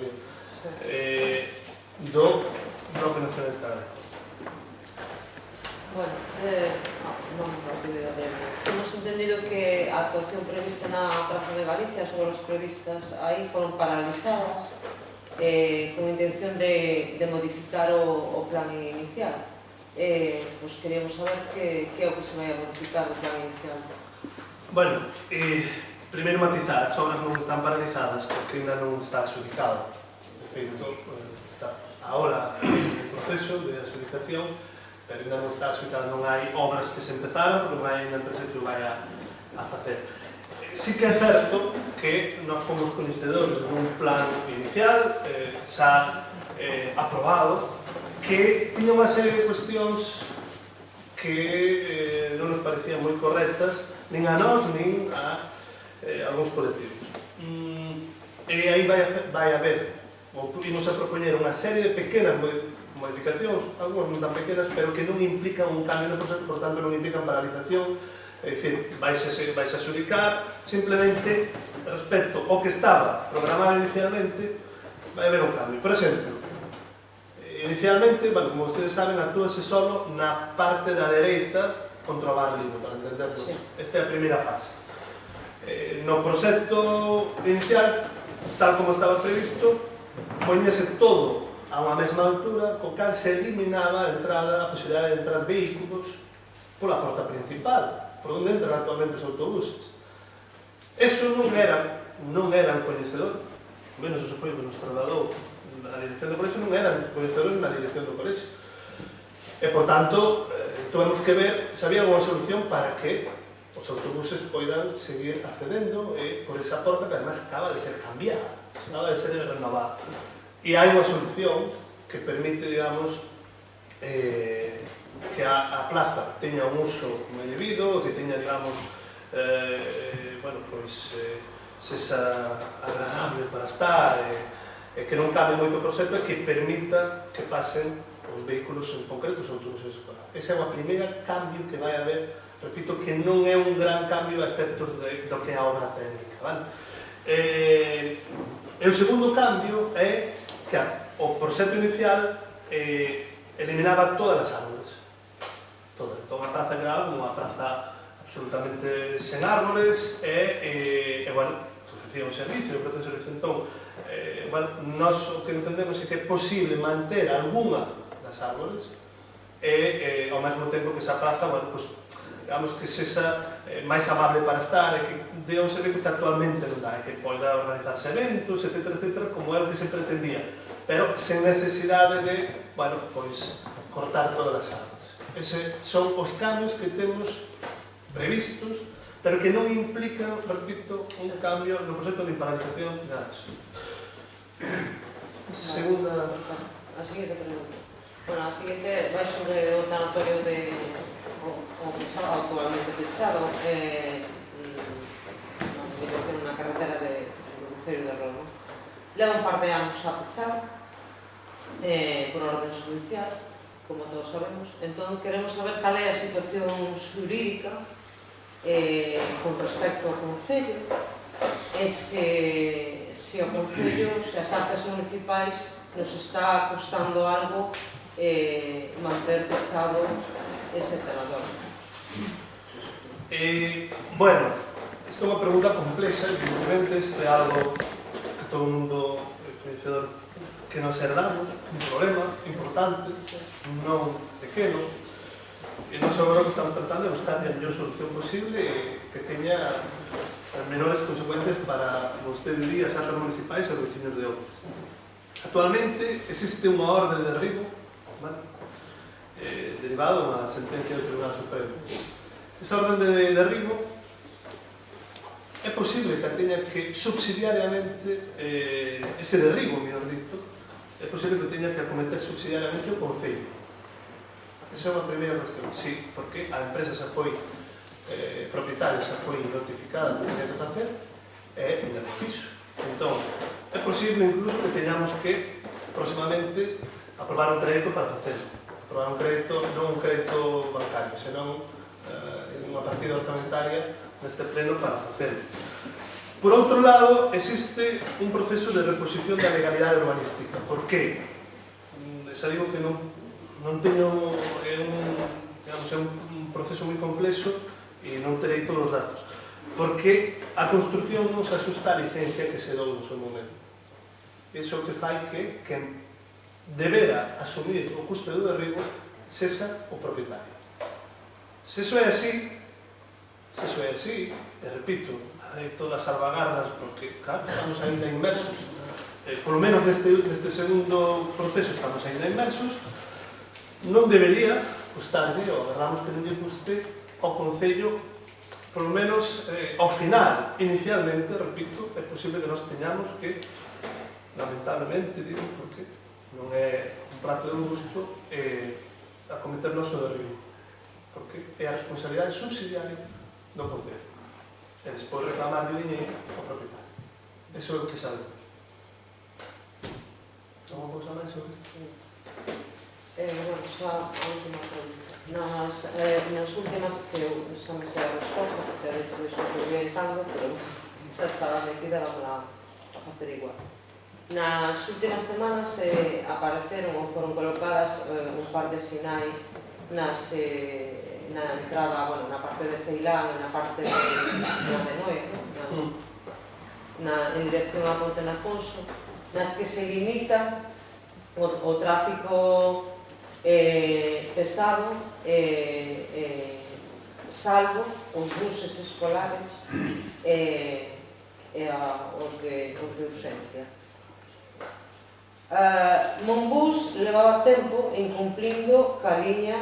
do Bloque Nacionalista Galego. Bueno, vamos rápido a ver. Hemos entendido que a actuación prevista na Praza de Galicia, as obras previstas aí foron paralizadas con intención de modificar o plan inicial. Pues queríamos saber que é o que se vai a modificar do plan inicial. Bueno, primeiro matizar, as obras non están paralizadas porque ainda non está adjudicado. De feito, está ahora en proceso de adjudicación, pero ainda non está adjudicado, non hai obras que se empezaron, non hai ainda empresa que o vai a facer. Sí que é certo que nós fomos coñecedores dun plan inicial xa aprobado que tiña unha serie de cuestións que non nos parecían moi correctas nin a nós, nin a algúns colectivos. E aí vai haber, ou imos a propoñer unha serie de pequenas modificacións, algunhas non tan pequenas, pero que non implican un cambio no proceso, por tanto non implican paralización, é dicir, vais a xudicar, simplemente respecto ao que estaba programado inicialmente, vai haber un cambio. Por exemplo, inicialmente, bueno, como vostedes saben, actúase solo na parte da dereita contra o bar Lido, para entendernos. Sí. Esta é a primeira fase. No proxecto inicial, tal como estaba previsto, poñese todo a unha mesma altura, co cal se eliminaba a posibilidade de entrar vehículos pola porta principal, por onde entran actualmente os autobuses. Eso non eran coñecedor, menos eso foi o que nos trasladou a dirección do colexio, non eran coñecedores na dirección do colexio. E, por tanto, tuvemos que ver se había unha solución para que os autobuses poidan seguir accedendo por esa porta que además acaba de ser cambiada, acaba de ser renovada. E hai unha solución que permite, digamos, que a plaza teña un uso moi debido, que teña, digamos, bueno, pois, sexa agradable para estar, que non cabe moito proxecto e que permita que pasen os vehículos, en concreto os autobuses escolares. Ese é o primeiro cambio que vai haber, repito, que non é un gran cambio a efectos do que é a obra técnica, vale? E o segundo cambio é que o proxecto inicial eliminaba todas as árboles. Toda a praza quedaba como unha praza absolutamente sen árboles e bueno, ofrecía un servicio, entón, bueno, nós o que entendemos é que é posible manter algunha das árboles e ao mesmo tempo que esa praza, bueno, pues, digamos que sexa máis amable para estar e que dé un servicio que actualmente non dá, e que poida organizarse eventos, etc., como é o que se pretendía, pero sen necesidade de, bueno, pois, cortar todas as árboles. Eses son os cambios que temos previstos, pero que non implican, repito, un cambio no proxecto de paralización de nada disso. Segunda... A siguiente pregunta. Bueno, a siguiente vai sobre o tanatorio de o que está actualmente pechado na carretera de Cruceiro de Roma. Leva un par de anos a pechar por orden judicial, como todos sabemos. Entón, queremos saber cal é a situación xurídica con respecto ao Concello e se o Concello, se as arcas municipais nos está costando algo manter pechado ese tanatorio. Bueno, Isto é unha pregunta complexa, evidentemente, isto é algo que todo o mundo é coñecedor que nos herdamos, un problema importante, non pequeno, e non agora que estamos tratando de buscar a mellor solución posible e que teña as menores consecuencias para, como usted diría, as arcas municipais e os vecinos de obras. Actualmente existe unha orde de derribo, ¿vale? Derivado dunha sentencia do Tribunal Supremo. Esa orden de derribo é posible que teña que subsidiariamente ese derribo, mellor dito, é posible que teña que acometer subsidiariamente o Concello. Esa é unha primeira cuestión. Sí, porque a empresa xa foi propietaria, xa foi notificada que teña que facer e ainda non fixo. Entón, é posible incluso que teñamos que próximamente aprobar un crédito para facerlo. Aprobar un crédito, non un crédito bancario, senón unha partida orzamentaria neste pleno para facerlo. Por outro lado, existe un proceso de reposición da legalidade urbanística. Por qué? Xa digo que non teño, é un proceso moi complexo e non terei todos os datos. Porque a construcción non se asusta a licencia que se dou no seu momento. Iso que fai que quen debera asumir o custo do derribo sexa o propietario. Se iso é así, e repito, hai todas as salvagardas porque, claro, estamos ainda inmersos, polo menos neste segundo proceso estamos ainda inmersos, non debería custarlle, ou agardamos que non lle custe, ao Concello, polo menos ao final, inicialmente, repito, é posible que nós teñamos que, lamentablemente, digo, porque non é un prato de gusto, acometernos o derribo, porque é a responsabilidade subsidiaria do Concello. E despois reclamar de diñeiro ao propietario. Eso é o que sabemos. Alguma cousa máis sobre isto? Bueno, xa a última pregunta. Nas últimas, que eu xa me sei a resposta, porque de hecho deixo que orientando, pero xa estaba metida, vamos a facer igual. Nas últimas semanas apareceron ou foron colocadas un par de sinais na entrada, bueno, na parte de Ceilán e na parte de Noia, en dirección a Ponte Nafonso, nas que se limita o tráfico pesado, salvo os buses escolares e os de urxencia. Monbús levaba tempo incumplindo ca liña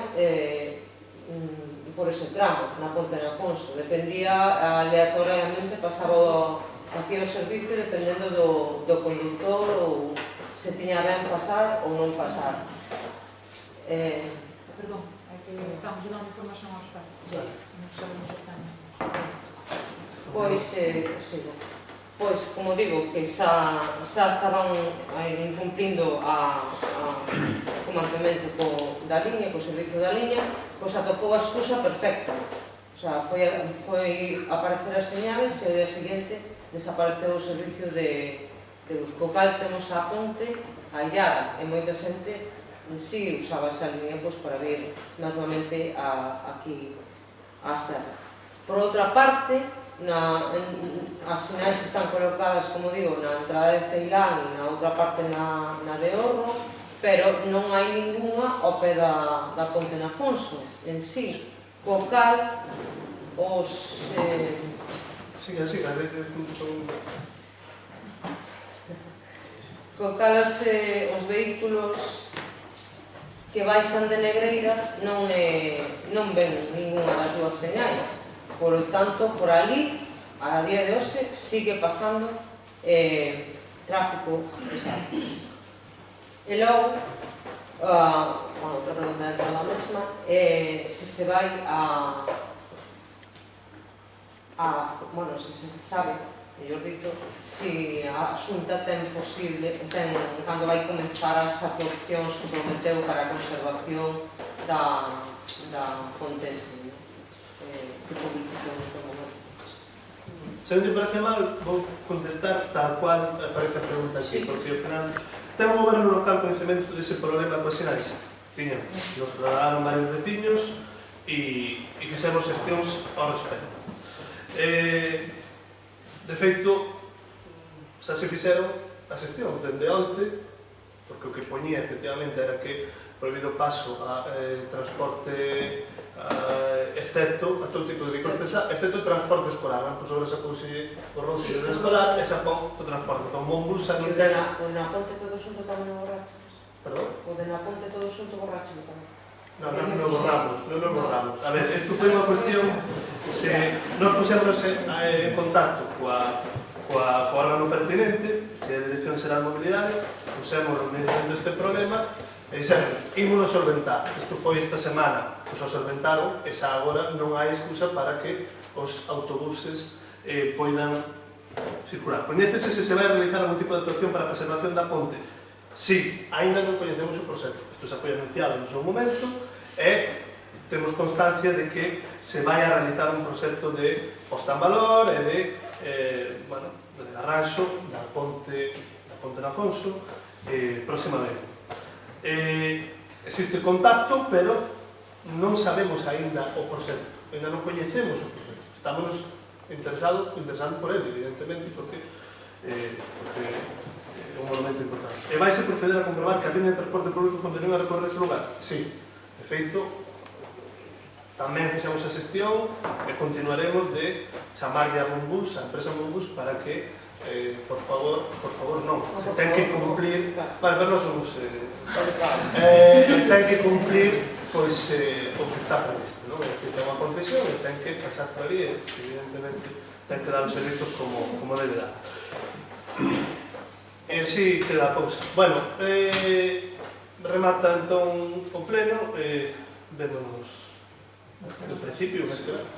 por ese tramo, na Ponte de Afonso. Dependía aleatoriamente, facía o servicio dependendo do conductor ou se tiña ben pasar ou non pasar. Perdón, é que estamos dando información aos pais. Sí. Non sabemos exactamente. Pois, como digo, que xa estaban incumplindo o mantemento da liña, co servicio da liña, pois atopou a excusa perfecta. O sea, foi aparecer as señales e o día seguinte desapareceu o servicio de luz. Co cal temos a ponte allada e moita xente si usaba esa liña para vir naturalmente aquí á serra. Por outra parte, as sinais están colocadas, como digo, na entrada de Ceilán e na outra parte na de Orro, pero non hai ninguna ao pé da Ponte Nafonso en sí, co cal os vehículos que baixan de Negreira non ven ninguna das dúas señais. Por lo tanto, por ali, a día de hoxe, sigue pasando tráfico pesado. E logo, outra pregunta dentro da mesma, se vai bueno, se se sabe, mellor dito, se a Xunta ten posible, cando vai comenzar as actuacións que prometeu para a conservación da ponte en sí. Que publicacións do momento. Se non te parece mal, vou contestar tal cual aparece a pregunta aquí, porque ao final ten o goberno local coñecemento dese problema coas sinais. Tiñamos, nos trasladaron varios veciños e fixemos xestións ao respecto. De feito, xa se fixeron as xestións dende onte, porque o que poñía efectivamente era que prohibido paso a transporte excepto a todo tipo de vehículos pesados, excepto transporte escolar, pois sobre esa couxe o rouxillo de escolar e xa pon o transporte con bombus xa E non o ten... na ponte todo xunto tamén o borracho. Perdón? O de na ponte todo xunto borracho tamén. Non borramos. A ver, isto foi unha cuestión, se nos puxemos en contacto co órgano pertinente, que é a Dirección Xeral de Mobilidade, pusemos o conocimiento deste problema e dixemos, ímonos solventar. Isto foi esta semana, o solventaron, e xa agora non hai excusa para que os autobuses poidan circular. Coñécese se se vai realizar algún tipo de actuación para a preservación da ponte. Si, aínda non coñecemos o proxecto. Isto xa foi anunciado no seu momento e temos constancia de que se vai a realizar un proxecto de posta en valor e de arranxo da ponte de Afonso próximamente. Existe contacto, pero non sabemos aínda o proxecto, aínda non coñecemos o proxecto. Estamos interesados por ele, evidentemente, porque é un monumento importante. E vaise proceder a comprobar que a liña de transporte público continúa a recorrer ese lugar? Sí. De feito, tamén fixemos a xestión e continuaremos de chamarlle a Monbus, a empresa Monbus, para que, por favor non, ten que cumplir, pero non somos, ten que cumplir pois o que está previsto, non? Que ten unha concesión e ten que pasar por ali e, evidentemente, ten que dar os servizos como debe dar. E así queda a cousa. Bueno, remata entón o pleno, vémonos no principio, máis que nada.